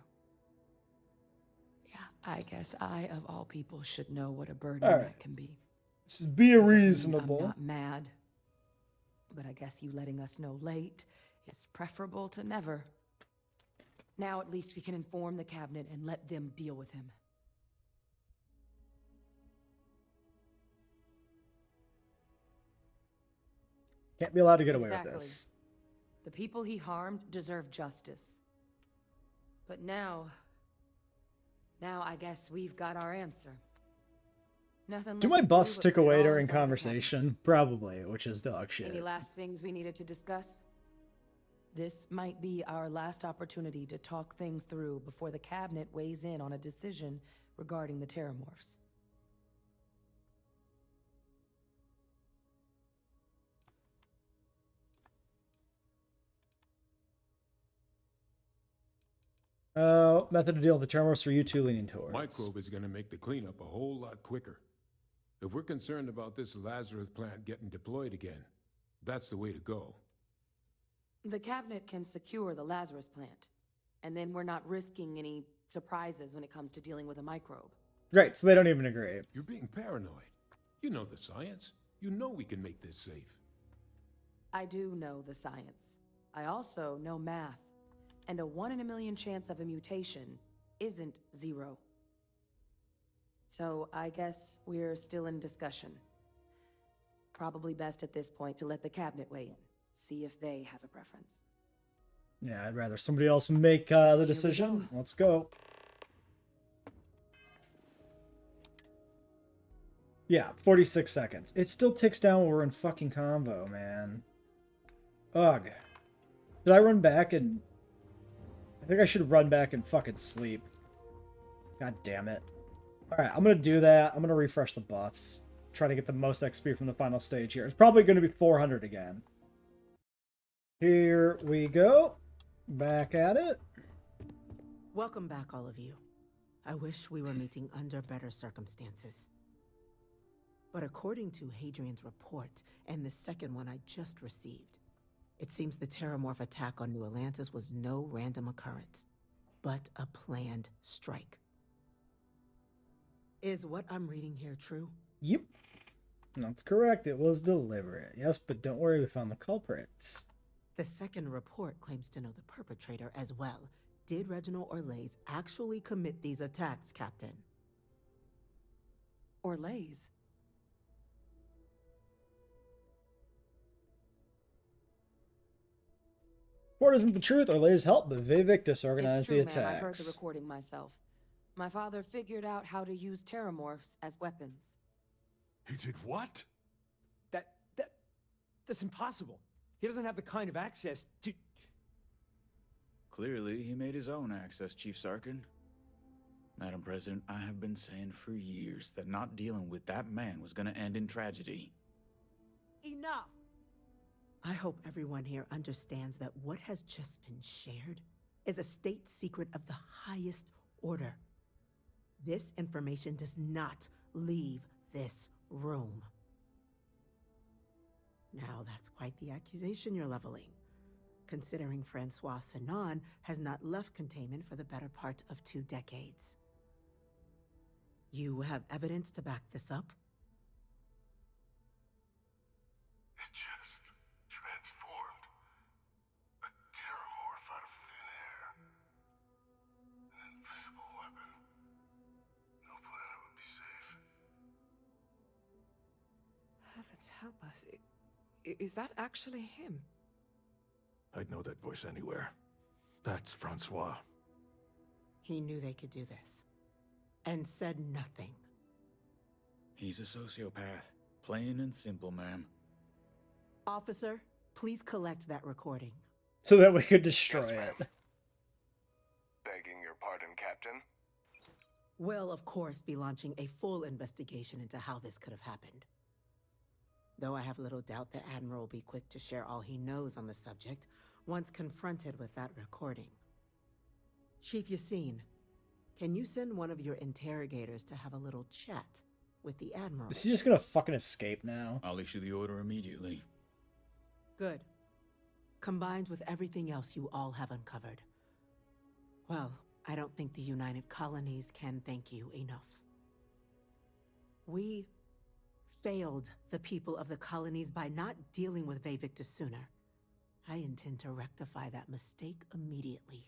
Speaker 2: Yeah, I guess I, of all people, should know what a burden
Speaker 1: All right.
Speaker 2: that can be.
Speaker 1: Just be
Speaker 2: Doesn't mean
Speaker 1: reasonable.
Speaker 2: I'm not mad, but I guess you letting us know late is preferable to never. Now at least we can inform the cabinet and let them deal with him.
Speaker 1: Can't be allowed to get away
Speaker 2: Exactly.
Speaker 1: with this.
Speaker 2: The people he harmed deserve justice. But now I guess we've got our answer. Nothing
Speaker 1: Do
Speaker 2: left
Speaker 1: my
Speaker 2: to
Speaker 1: buffs
Speaker 2: but
Speaker 1: tick
Speaker 2: put it
Speaker 1: away
Speaker 2: all
Speaker 1: during
Speaker 2: in front of the cabinet.
Speaker 1: conversation? Probably, which is dog shit.
Speaker 2: Any last things we needed to discuss? This might be our last opportunity to talk things through before the cabinet weighs in on a decision regarding the terramorphs.
Speaker 1: Method to deal with the terminals are you two leaning towards?
Speaker 3: Microbe is going to make the cleanup a whole lot quicker. If we're concerned about this Lazarus plant getting deployed again, that's the way to go.
Speaker 2: The cabinet can secure the Lazarus plant, and then we're not risking any surprises when it comes to dealing with a microbe.
Speaker 1: Great, so they don't even agree.
Speaker 3: You're being paranoid. You know the science. You know we can make this safe.
Speaker 2: I do know the science. I also know math. And a 1 in a million chance of a mutation isn't 0. So I guess we're still in discussion. Probably best at this point to let the cabinet weigh in. See if they have a preference.
Speaker 1: Yeah, I'd rather somebody else make the
Speaker 2: we
Speaker 1: decision.
Speaker 2: go.
Speaker 1: Let's go. Yeah, 46 seconds. It still ticks down when we're in fucking convo, man. Ugh. Did I run back and... I think I should run back and fucking sleep. God damn it. Alright, I'm gonna do that. I'm gonna refresh the buffs. Try to get the most XP from the final stage here. It's probably gonna be 400 again. Here we go. Back at it.
Speaker 9: Welcome back, all of you. I wish we were meeting under better circumstances. But according to Hadrian's report, and the second one I just received, it seems the Terramorph attack on New Atlantis was no random occurrence, but a planned strike. Is what I'm reading here true?
Speaker 1: Yep. That's correct. It was deliberate. Yes, but don't worry, we found the culprit.
Speaker 9: The second report claims to know the perpetrator as well. Did Reginald Orlays actually commit these attacks, Captain?
Speaker 2: Orlays?
Speaker 1: Report isn't the truth. Orlays helped, but Vivictus organized
Speaker 2: It's true,
Speaker 1: the
Speaker 2: ma'am.
Speaker 1: attacks.
Speaker 2: I heard the recording myself. My father figured out how to use terramorphs as weapons.
Speaker 3: He did what?
Speaker 10: That's impossible. He doesn't have the kind of access to...
Speaker 11: Clearly, he made his own access, Chief Sarkin. Madam President, I have been saying for years that not dealing with that man was gonna end in tragedy.
Speaker 9: Enough! I hope everyone here understands that what has just been shared is a state secret of the highest order. This information does not leave this room. Now, that's quite the accusation you're leveling, considering Francois Sinon has not left containment for the better part of 2 decades. You have evidence to back this up?
Speaker 8: It just transformed. A terramorph out of thin air. An invisible weapon. No planet would be safe.
Speaker 2: Heavens help us. Is that actually him?
Speaker 3: I'd know that voice anywhere. That's Francois.
Speaker 9: He knew they could do this, and said nothing.
Speaker 11: He's a sociopath. Plain and simple, ma'am.
Speaker 9: Officer, please collect that recording.
Speaker 1: So that we could destroy
Speaker 3: Yes,
Speaker 1: it.
Speaker 3: Begging your pardon, Captain.
Speaker 9: We'll, of course, be launching a full investigation into how this could have happened. Though I have little doubt the Admiral will be quick to share all he knows on the subject once confronted with that recording. Chief Yassine, can you send one of your interrogators to have a little chat with the Admiral?
Speaker 1: Is he just gonna fucking escape now?
Speaker 11: I'll issue the order immediately.
Speaker 9: Good. Combined with everything else you all have uncovered. Well, I don't think the United Colonies can thank you enough. We failed the people of the colonies by not dealing with Vivictus sooner. I intend to rectify that mistake immediately.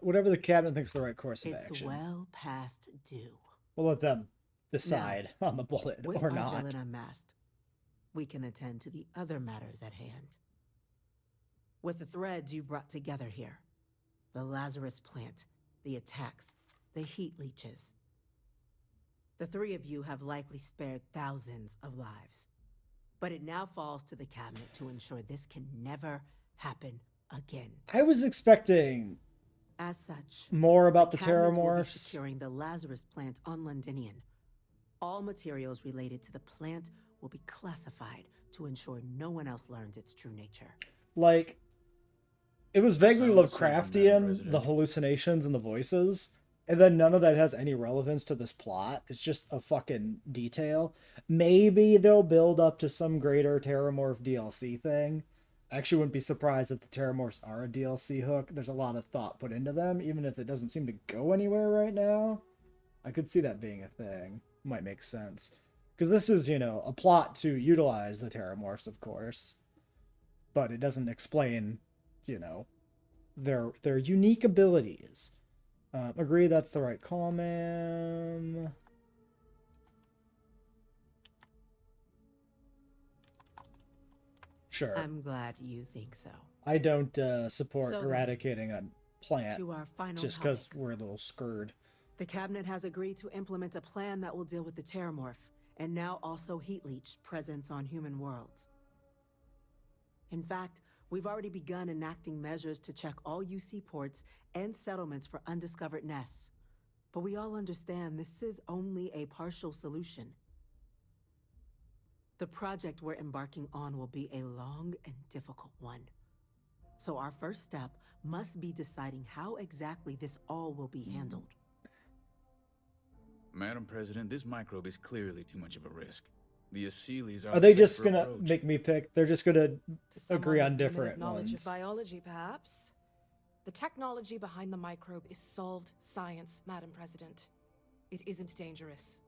Speaker 1: Whatever the cabinet thinks the right course of
Speaker 9: It's
Speaker 1: action.
Speaker 9: well past due.
Speaker 1: We'll let them decide on the bullet
Speaker 9: With
Speaker 1: or
Speaker 9: our
Speaker 1: not.
Speaker 9: villain unmasked, we can attend to the other matters at hand. With the threads you've brought together here, the Lazarus plant, the attacks, the heat leeches. The 3 of you have likely spared thousands of lives. But it now falls to the cabinet to ensure this can never happen again.
Speaker 1: I was expecting
Speaker 9: As such,
Speaker 1: more about the
Speaker 9: cabinet will be
Speaker 1: terramorphs.
Speaker 9: securing the Lazarus plant on Londinian. All materials related to the plant will be classified to ensure no one else learns its true nature.
Speaker 1: Like, it was vaguely
Speaker 11: Sound decision, Madam
Speaker 1: Lovecraftian,
Speaker 11: President.
Speaker 1: the hallucinations and the voices, and then none of that has any relevance to this plot. It's just a fucking detail. Maybe they'll build up to some greater Terramorph DLC thing. I actually wouldn't be surprised if the Terramorphs are a DLC hook. There's a lot of thought put into them, even if it doesn't seem to go anywhere right now. I could see that being a thing. Might make sense. Because this is, a plot to utilize the Terramorphs, of course. But it doesn't explain, their unique abilities. Agree that's the right call, ma'am. sure.
Speaker 9: I'm glad you think so.
Speaker 1: I don't support
Speaker 9: So then,
Speaker 1: eradicating a plant
Speaker 9: To our final
Speaker 1: just because
Speaker 9: topic.
Speaker 1: we're a little screwed.
Speaker 9: The cabinet has agreed to implement a plan that will deal with the Terramorph, and now also heat leech presence on human worlds. In fact, we've already begun enacting measures to check all UC ports and settlements for undiscovered nests. But we all understand this is only a partial solution. The project we're embarking on will be a long and difficult one. So our first step must be deciding how exactly this all will be handled.
Speaker 11: Madam President, this microbe is clearly too much of a risk. The Aseles
Speaker 1: Are they
Speaker 11: the
Speaker 1: just
Speaker 11: safer
Speaker 1: gonna
Speaker 11: approach.
Speaker 1: make me pick? They're just gonna
Speaker 6: To someone
Speaker 1: agree on
Speaker 6: with limited
Speaker 1: different
Speaker 6: knowledge
Speaker 1: ones.
Speaker 6: of biology, perhaps. The technology behind the microbe is solved science, Madam President. It isn't dangerous.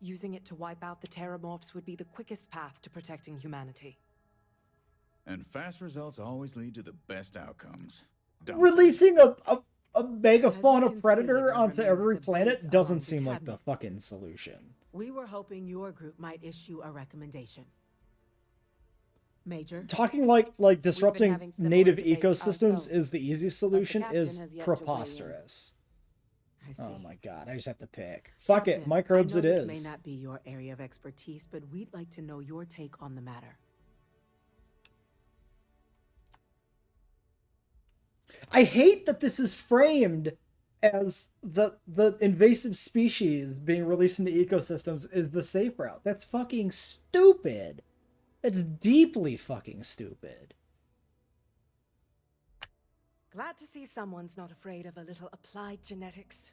Speaker 6: Using it to wipe out the Terramorphs would be the quickest path to protecting humanity.
Speaker 11: And fast results always lead to the best outcomes. Don't
Speaker 1: Releasing a megafauna
Speaker 9: can
Speaker 1: predator
Speaker 9: see, there
Speaker 1: onto
Speaker 9: remains
Speaker 1: every
Speaker 9: debate
Speaker 1: planet doesn't
Speaker 9: among the
Speaker 1: seem like the
Speaker 9: cabinet.
Speaker 1: fucking solution.
Speaker 9: We were hoping your group might issue a recommendation. Major,
Speaker 1: Talking like disrupting
Speaker 6: having similar
Speaker 1: native
Speaker 6: debates
Speaker 1: ecosystems
Speaker 6: ourselves,
Speaker 1: is the easy solution
Speaker 6: captain
Speaker 1: is
Speaker 6: has yet to weigh in.
Speaker 1: preposterous.
Speaker 9: I see.
Speaker 1: Oh my god, I just have to pick. Fuck it,
Speaker 9: Captain,
Speaker 1: microbes
Speaker 9: I
Speaker 1: it
Speaker 9: know
Speaker 1: is.
Speaker 9: this may not be your area of expertise, but we'd like to know your take on the matter.
Speaker 1: I hate that this is framed as the invasive species being released into ecosystems is the safe route. That's fucking stupid. That's deeply fucking stupid.
Speaker 6: Glad to see someone's not afraid of a little applied genetics.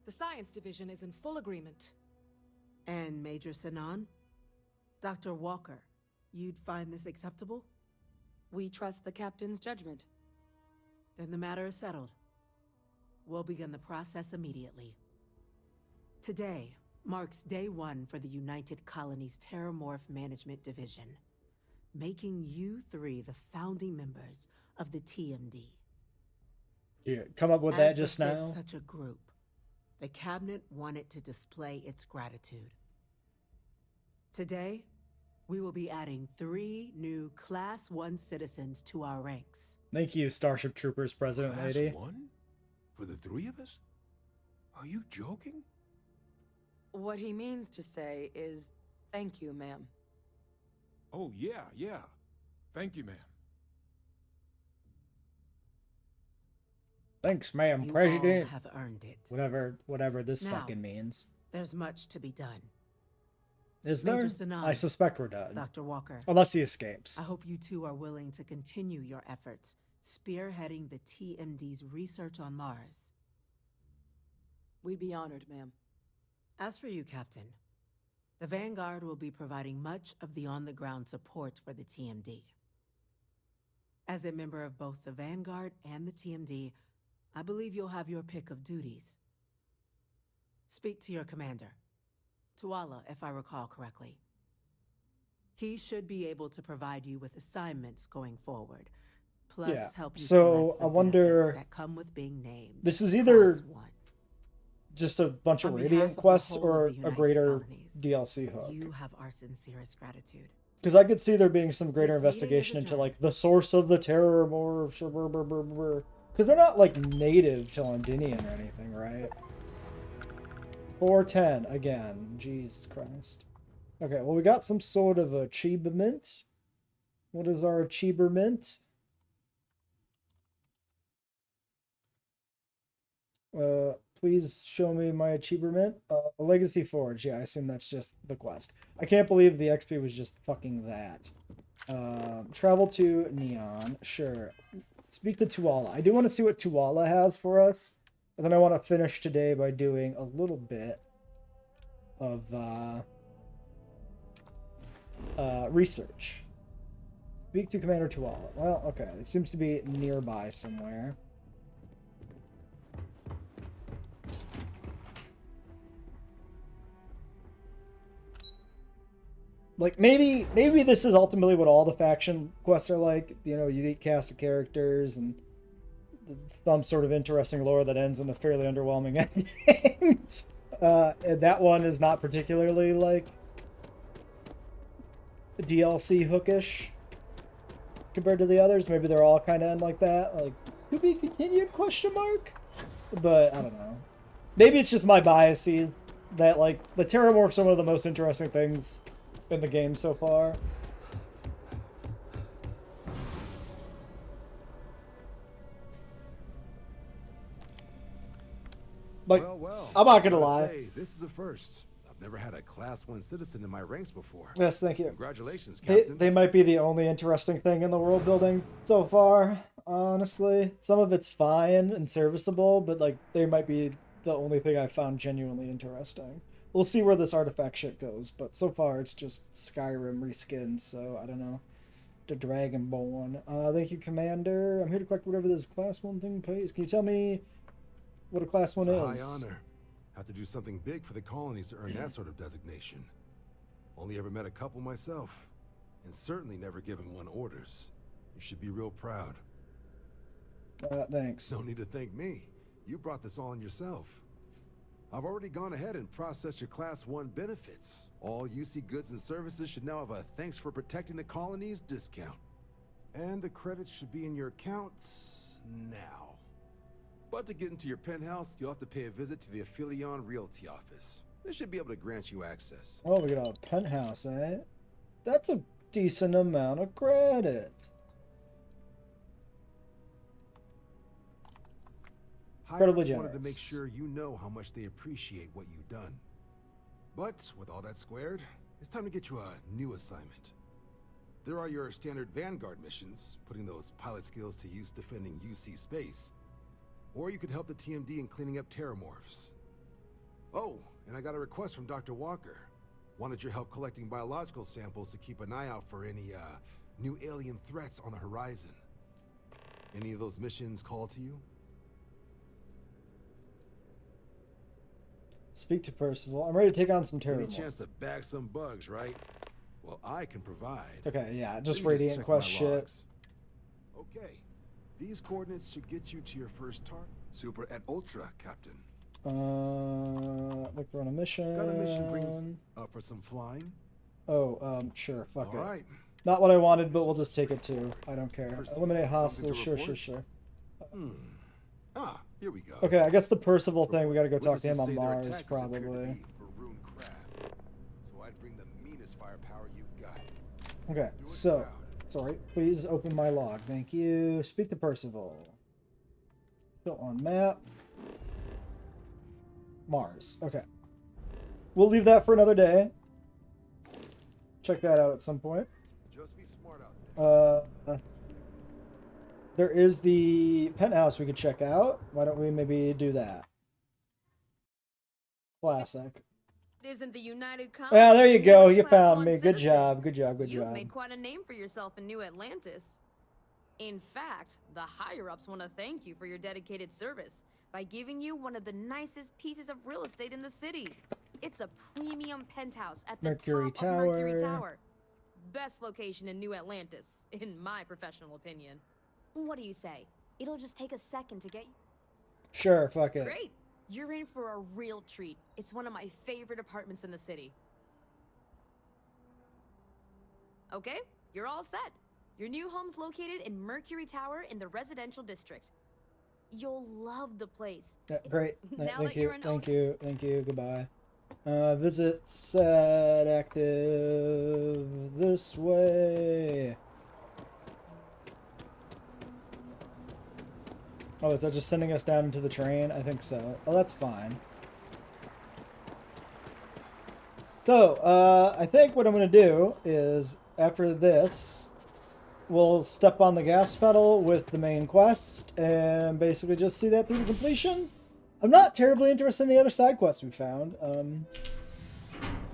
Speaker 6: The science division is in full agreement.
Speaker 9: And Major Sinan? Dr. Walker, you'd find this acceptable?
Speaker 2: We trust the captain's judgment.
Speaker 9: Then the matter is settled. We'll begin the process immediately. Today marks day one for the United Colonies Terramorph Management Division, making you three the founding members of the TMD.
Speaker 1: You come up with that just
Speaker 9: befits
Speaker 1: now?
Speaker 9: such a group, the cabinet wanted to display its gratitude. Today, we will be adding 3 new Class 1 citizens to our ranks.
Speaker 1: Thank you, Starship Troopers, President
Speaker 3: Class
Speaker 1: Lady.
Speaker 3: 1? For the 3 of us? Are you joking?
Speaker 2: What he means to say is, thank you, ma'am.
Speaker 3: Oh, yeah. Thank you, ma'am.
Speaker 1: Thanks, ma'am,
Speaker 9: You
Speaker 1: President.
Speaker 9: all have earned it.
Speaker 1: Whatever this
Speaker 9: Now,
Speaker 1: fucking means.
Speaker 9: There's much to be done.
Speaker 1: Is
Speaker 9: Major
Speaker 1: there?
Speaker 9: Sinan,
Speaker 1: I suspect we're done.
Speaker 9: Dr. Walker,
Speaker 1: Unless he escapes.
Speaker 9: I hope you two are willing to continue your efforts, spearheading the TMD's research on Mars.
Speaker 2: We'd be honored, ma'am.
Speaker 9: As for you, Captain, the Vanguard will be providing much of the on-the-ground support for the TMD. As a member of both the Vanguard and the TMD, I believe you'll have your pick of duties. Speak to your commander, Tuala, if I recall correctly. He should be able to provide you with assignments going forward, plus
Speaker 1: Yeah,
Speaker 9: help you
Speaker 1: so
Speaker 9: collect the
Speaker 1: I wonder-
Speaker 9: benefits that come with being named.
Speaker 1: This is either
Speaker 9: Class 1.
Speaker 1: just a bunch of
Speaker 9: On behalf
Speaker 1: Radiant
Speaker 9: of the
Speaker 1: quests
Speaker 9: whole
Speaker 1: or
Speaker 9: of the
Speaker 1: a
Speaker 9: United
Speaker 1: greater
Speaker 9: Colonies,
Speaker 1: DLC hook.
Speaker 9: You have our sincerest gratitude.
Speaker 1: Because I could see there being some greater
Speaker 9: This meeting is
Speaker 1: investigation into
Speaker 9: adjourned.
Speaker 1: like the source of the Terramorphs, because they're not like native to Londinium or anything, right? 410 again. Jesus Christ. Okay, well we got some sort of achievement. What is our achievement? Please show me my achievement. Legacy Forge. Yeah, I assume that's just the quest. I can't believe the XP was just fucking that. Travel to Neon. Sure. Speak to Tuala. I do want to see what Tuala has for us. And then I want to finish today by doing a little bit of research. Speak to Commander Tuala. Well, okay. It seems to be nearby somewhere. Like, maybe this is ultimately what all the faction quests are like. You know, unique cast of characters and some sort of interesting lore that ends in a fairly underwhelming ending. And that one is not particularly, like, DLC hookish compared to the others. Maybe they're all kind of end like that, like to be continued question mark. But I don't know. Maybe it's just my biases that like the Terramorphs are one of the most interesting things in the game so far. Like,
Speaker 12: Well,
Speaker 1: I'm not gonna
Speaker 12: gotta
Speaker 1: lie.
Speaker 12: say, this is a first. I've never had a Class 1 citizen in my ranks before.
Speaker 1: Yes, thank you.
Speaker 12: Congratulations, Captain.
Speaker 1: They might be the only interesting thing in the world building so far, honestly. Some of it's fine and serviceable, but like they might be the only thing I found genuinely interesting. We'll see where this artifact shit goes, but so far it's just Skyrim reskinned, so I don't know. The Dragonborn. Thank you, Commander. I'm here to collect whatever this Class 1 thing pays. Can you tell me what a Class 1
Speaker 12: it's
Speaker 1: is?
Speaker 12: a high honor. Have to do something big for the colonies to earn that sort of designation. Only ever met a couple myself, and certainly never given one orders. You should be real proud.
Speaker 1: Thanks.
Speaker 12: No need to thank me. You brought this all on yourself. I've already gone ahead and processed your Class 1 benefits. All UC goods and services should now have a thanks for protecting the colonies discount. And the credits should be in your accounts now. But to get into your penthouse, you'll have to pay a visit to the Aphelion Realty office. They should be able to grant you access.
Speaker 1: Oh, we got a penthouse, eh? That's a decent amount of credit. Incredibly
Speaker 12: Hires wanted to make
Speaker 1: generous.
Speaker 12: sure you know how much they appreciate what you've done. But with all that squared, it's time to get you a new assignment. There are your standard Vanguard missions, putting those pilot skills to use defending UC space. Or you could help the TMD in cleaning up Terramorphs. Oh, and I got a request from Dr. Walker. Wanted your help collecting biological samples to keep an eye out for any, new alien threats on the horizon. Any of those missions call to you?
Speaker 1: Speak to Percival. I'm ready to take on some
Speaker 12: Any
Speaker 1: Terramorphs.
Speaker 12: chance to bag some bugs, right? Well, I can provide.
Speaker 1: Okay, yeah, just
Speaker 12: Let me
Speaker 1: Radiant
Speaker 12: check
Speaker 1: Quest
Speaker 12: my
Speaker 1: shit.
Speaker 12: logs. Okay. These coordinates should get you to your first target. Super et Ultra, Captain.
Speaker 1: Look, we're on a mission.
Speaker 12: Got a mission brings up for some flying?
Speaker 1: Oh, sure, fuck it.
Speaker 12: Alright.
Speaker 1: Not what I wanted, but we'll just take it too. I don't care.
Speaker 12: Percival,
Speaker 1: Eliminate
Speaker 12: something to
Speaker 1: hostiles, sure,
Speaker 12: report?
Speaker 1: sure.
Speaker 12: Here we go.
Speaker 1: Okay, I guess the Percival thing, we gotta go talk to him
Speaker 12: Witnesses
Speaker 1: on
Speaker 12: say their
Speaker 1: Mars,
Speaker 12: attackers appear to
Speaker 1: probably.
Speaker 12: be Varun craft. So I'd bring the meanest firepower you've got.
Speaker 1: Okay,
Speaker 12: Do it
Speaker 1: so,
Speaker 12: proud.
Speaker 1: sorry, please open my log. Thank you. Speak to Percival. Still on map. Mars. Okay. We'll leave that for another day. Check that out at some point.
Speaker 12: Just be smart out there.
Speaker 1: There is the penthouse we could check out. Why don't we maybe do that? Classic.
Speaker 13: It isn't the United Colonies.
Speaker 1: Yeah, there you go.
Speaker 13: newest
Speaker 1: You
Speaker 13: Class
Speaker 1: found
Speaker 13: 1
Speaker 1: me. Good
Speaker 13: citizen.
Speaker 1: job. Good job. Good
Speaker 13: You've
Speaker 1: job.
Speaker 13: made quite a name for yourself in New Atlantis. In fact, the higher-ups want to thank you for your dedicated service by giving you one of the nicest pieces of real estate in the city. It's a premium penthouse at the
Speaker 1: Mercury
Speaker 13: top of Mercury
Speaker 1: Tower.
Speaker 13: Tower. Best location in New Atlantis, in my professional opinion.
Speaker 14: What do you say? It'll just take a second to get you.
Speaker 1: Sure, fuck it.
Speaker 13: Great! You're in for a real treat. It's one of my favorite apartments in the city. Okay, you're all set. Your new home's located in Mercury Tower in the residential district. You'll love the place.
Speaker 1: Yeah, great.
Speaker 13: Now
Speaker 1: Thank
Speaker 13: that
Speaker 1: you.
Speaker 13: you're an
Speaker 1: Thank you. Thank you. Goodbye. Visit set active this way. Oh, is that just sending us down into the train? I think so. Oh, that's fine. So, I think what I'm going to do is, after this, we'll step on the gas pedal with the main quest and basically just see that through to completion. I'm not terribly interested in the other side quests we found.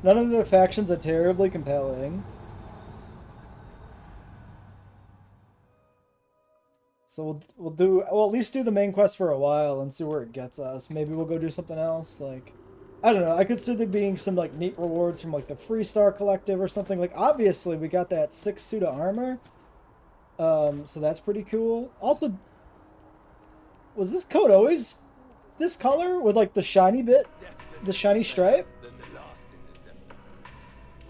Speaker 1: None of the factions are terribly compelling. So we'll at least do the main quest for a while and see where it gets us. Maybe we'll go do something else. Like, I don't know. I could see there being some like neat rewards from like the Freestar Collective or something. Like, obviously we got that 6 suit of armor. So that's pretty cool. Also, was this coat always this color with like the shiny bit, the shiny stripe?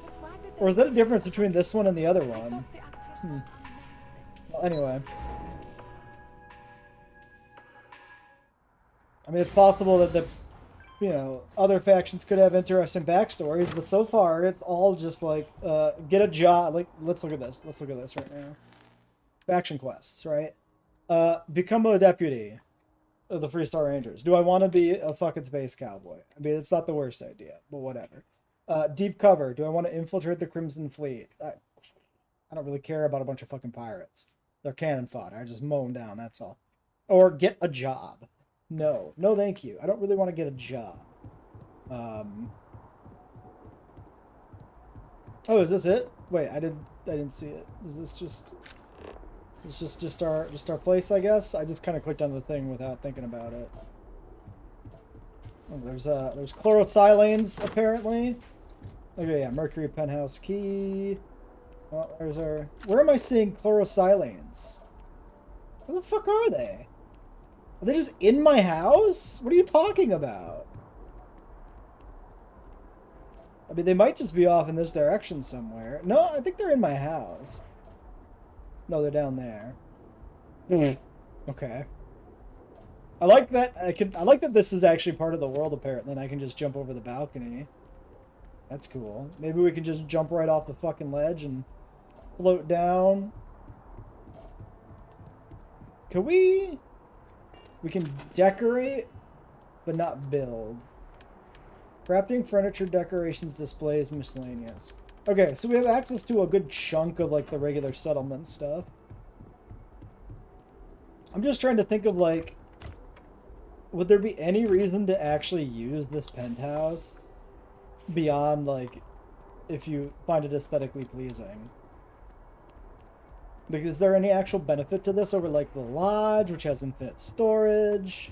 Speaker 2: I'm glad that
Speaker 1: Or is that a difference between this one and the other one? Well, anyway. I mean, it's possible that the, you know, other factions could have interesting backstories, but so far it's all just like, get a job. Like, let's look at this. Let's look at this right now. Faction quests, right? Become a deputy of the Freestar Rangers. Do I want to be a fucking space cowboy? I mean, it's not the worst idea, but whatever. Deep cover. Do I want to infiltrate the Crimson Fleet? I don't really care about a bunch of fucking pirates. They're cannon fodder. I just mow them down, that's all. Or get a job. No. No, thank you. I don't really want to get a job. Oh, is this it? Wait, I didn't see it. Is this just... It's just our place, I guess? I just kind of clicked on the thing without thinking about it. Oh, there's chlorosylanes, apparently. Okay, yeah, Mercury Penthouse Key. Well, there's our... Where am I seeing chlorosylanes? Where the fuck are they? Are they just in my house? What are you talking about? I mean, they might just be off in this direction somewhere. No, I think they're in my house. No, they're down there. Okay. I like that. I like that this is actually part of the world apparently, and I can just jump over the balcony. That's cool. Maybe we can just jump right off the fucking ledge and float down. Can we? We can decorate, but not build. Crafting, furniture, decorations, displays, miscellaneous. Okay, so we have access to a good chunk of, like, the regular settlement stuff. I'm just trying to think of, like, would there be any reason to actually use this penthouse beyond, like, if you find it aesthetically pleasing? Like, is there any actual benefit to this over, like, the lodge, which has infinite storage?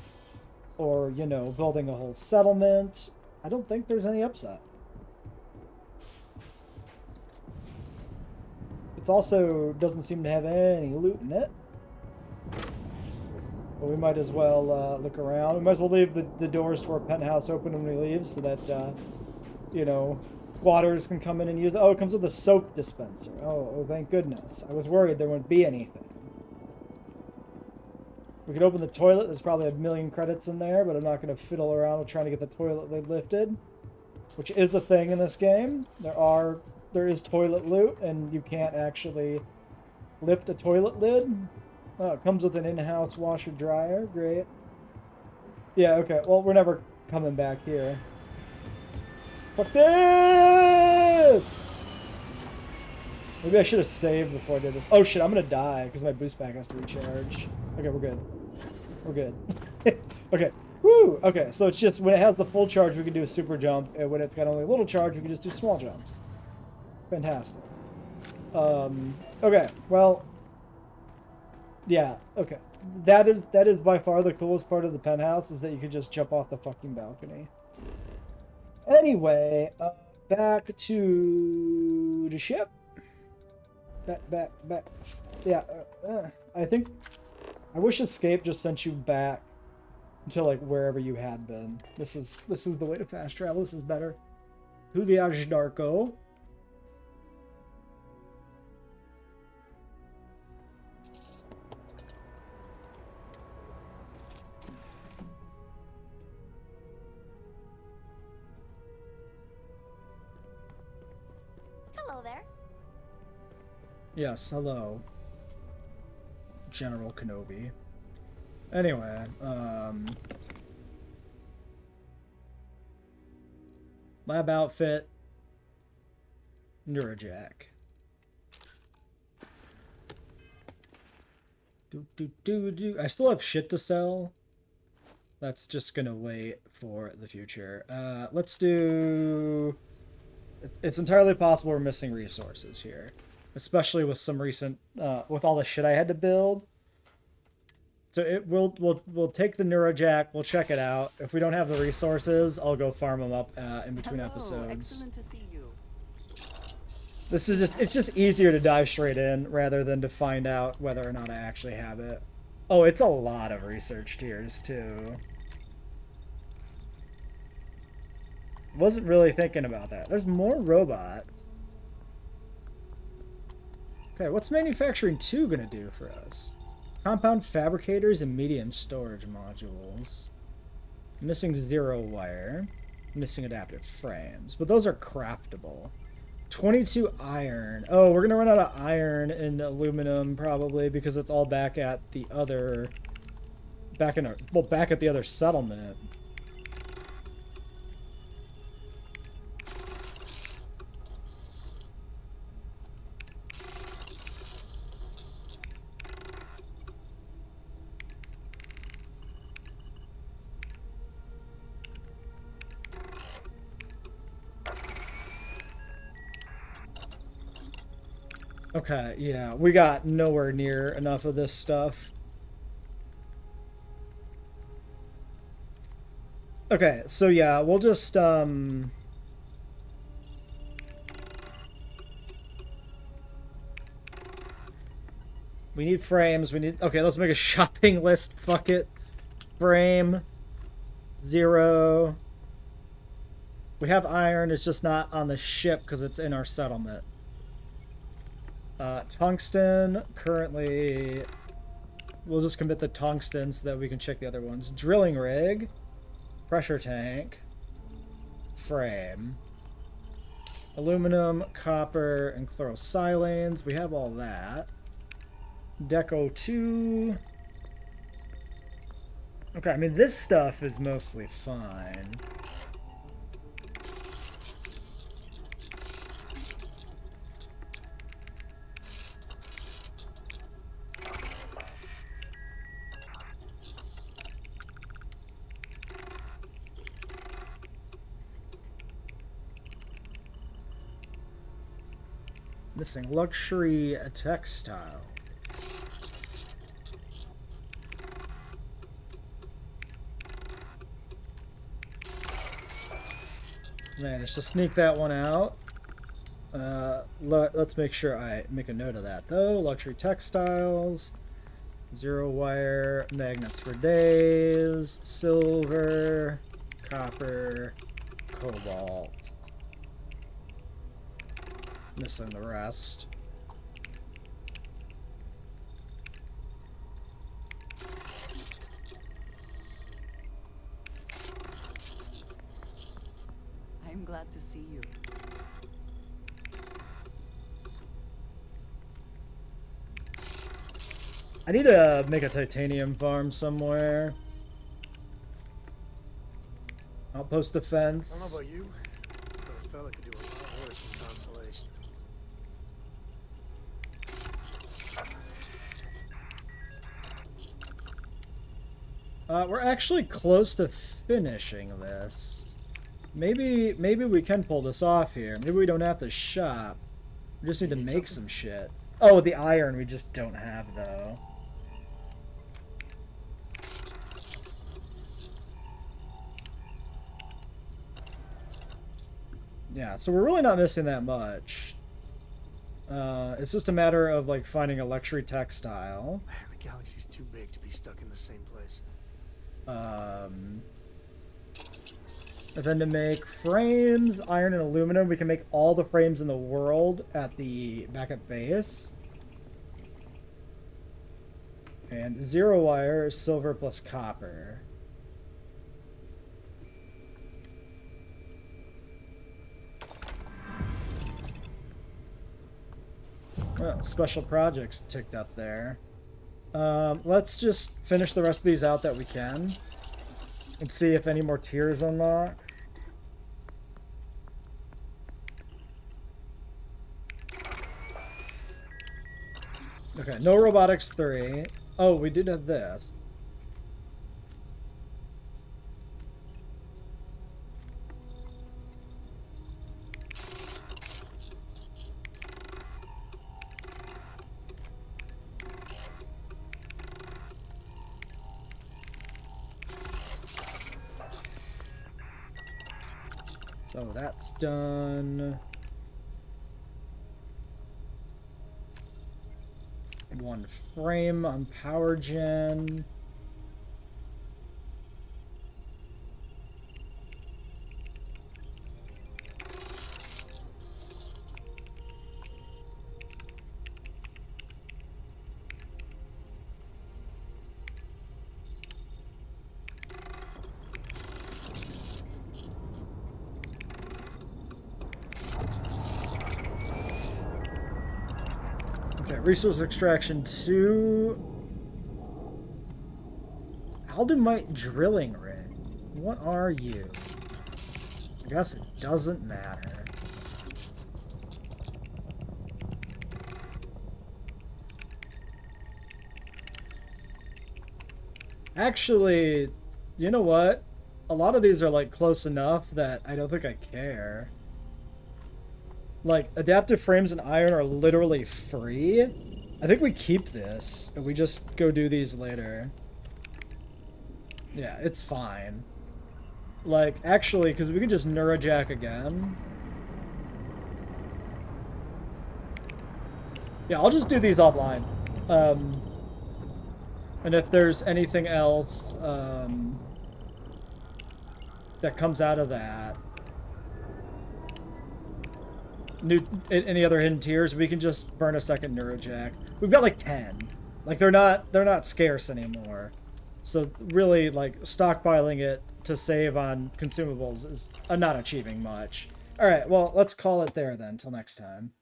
Speaker 1: Or, you know, building a whole settlement? I don't think there's any upside. It also doesn't seem to have any loot in it. But we might as well look around. We might as well leave the doors to our penthouse open when we leave so that, you know, squatters can come in and use it. Oh, it comes with a soap dispenser. Oh, thank goodness. I was worried there wouldn't be anything. We could open the toilet. There's probably 1,000,000 credits in there, but I'm not going to fiddle around with trying to get the toilet lid lifted, which is a thing in this game. There is toilet loot, and you can't actually lift a toilet lid. Oh, it comes with an in-house washer dryer. Great. Yeah, okay. Well, we're never coming back here. Fuck this! Maybe I should have saved before I did this. Oh shit, I'm gonna die because my boost pack has to recharge. Okay, we're good. We're good. Okay. Woo! Okay, so it's just when it has the full charge, we can do a super jump, and when it's got only a little charge, we can just do small jumps. Fantastic. Okay, well... Yeah, okay. That is by far the coolest part of the penthouse, is that you can just jump off the fucking balcony. Anyway, back to the ship. Back. Yeah, I think... I wish Escape just sent you back to, like, wherever you had been. This is the way to fast travel. This is better. To the Ajdarko.
Speaker 14: Hello there.
Speaker 1: Yes, hello. General Kenobi. Anyway, lab outfit, Neurojack. I still have shit to sell. That's just gonna wait for the future. Let's do... It's entirely possible we're missing resources here. Especially with some recent, with all the shit I had to build. So we'll take the Neurojack, we'll check it out. If we don't have the resources, I'll go farm them up in between episodes.
Speaker 15: Excellent to see you.
Speaker 1: This is it's just easier to dive straight in rather than to find out whether or not I actually have it. Oh, it's a lot of research tiers too. Wasn't really thinking about that. There's more robots. Okay, what's manufacturing 2 gonna do for us? Compound fabricators and medium storage modules. Missing 0 wire. Missing adaptive frames. But those are craftable. 22 iron. Oh, we're gonna run out of iron and aluminum probably because it's all back at the other... Back at the other settlement. Okay, yeah, we got nowhere near enough of this stuff. Okay, so yeah, we'll just, we need frames, we need... Okay, let's make a shopping list, fuck it. Frame. 0. We have iron, it's just not on the ship because it's in our settlement. Tungsten, currently... We'll just commit the tungsten so that we can check the other ones. Drilling rig. Pressure tank. Frame. Aluminum, copper, and chlorosilanes. We have all that. Deco 2. Okay, I mean, this stuff is mostly fine. Missing luxury textile. Managed to sneak that one out. Let's make sure I make a note of that, though. Luxury textiles. 0 wire. Magnets for days. Silver. Copper. Cobalt. Missing the rest.
Speaker 2: I'm glad to see you.
Speaker 1: I need to make a titanium farm somewhere. Outpost defense.
Speaker 15: I don't know about you, but a fella could do a lot worse than Constellation.
Speaker 1: We're actually close to finishing this. Maybe we can pull this off here. Maybe we don't have to shop. We just need to make some shit. Oh, the iron we just don't have, though. Yeah, so we're really not missing that much. It's just a matter of, like, finding a luxury textile.
Speaker 15: Man, the galaxy's too big to be stuck in the same place.
Speaker 1: And then to make frames, iron and aluminum, we can make all the frames in the world at the backup base. And 0 wire, silver plus copper. Well, special projects ticked up there. Let's just finish the rest of these out that we can. And see if any more tiers unlock. Okay, no robotics 3. Oh, we did have this. So that's done. 1 frame on power gen. resource extraction 2. Aldemite drilling rig. What are you? I guess it doesn't matter. Actually, you know what? A lot of these are like close enough that I don't think I care. Like, adaptive frames and iron are literally free. I think we keep this and we just go do these later. Yeah, it's fine. Like, actually, because we can just neurojack again. Yeah, I'll just do these offline. And if there's anything else that comes out of that, any other hidden tiers, we can just burn a second neurojack. We've got like 10. Like they're not scarce anymore. So really, like stockpiling it to save on consumables is not achieving much. All right, well let's call it there then. Till next time.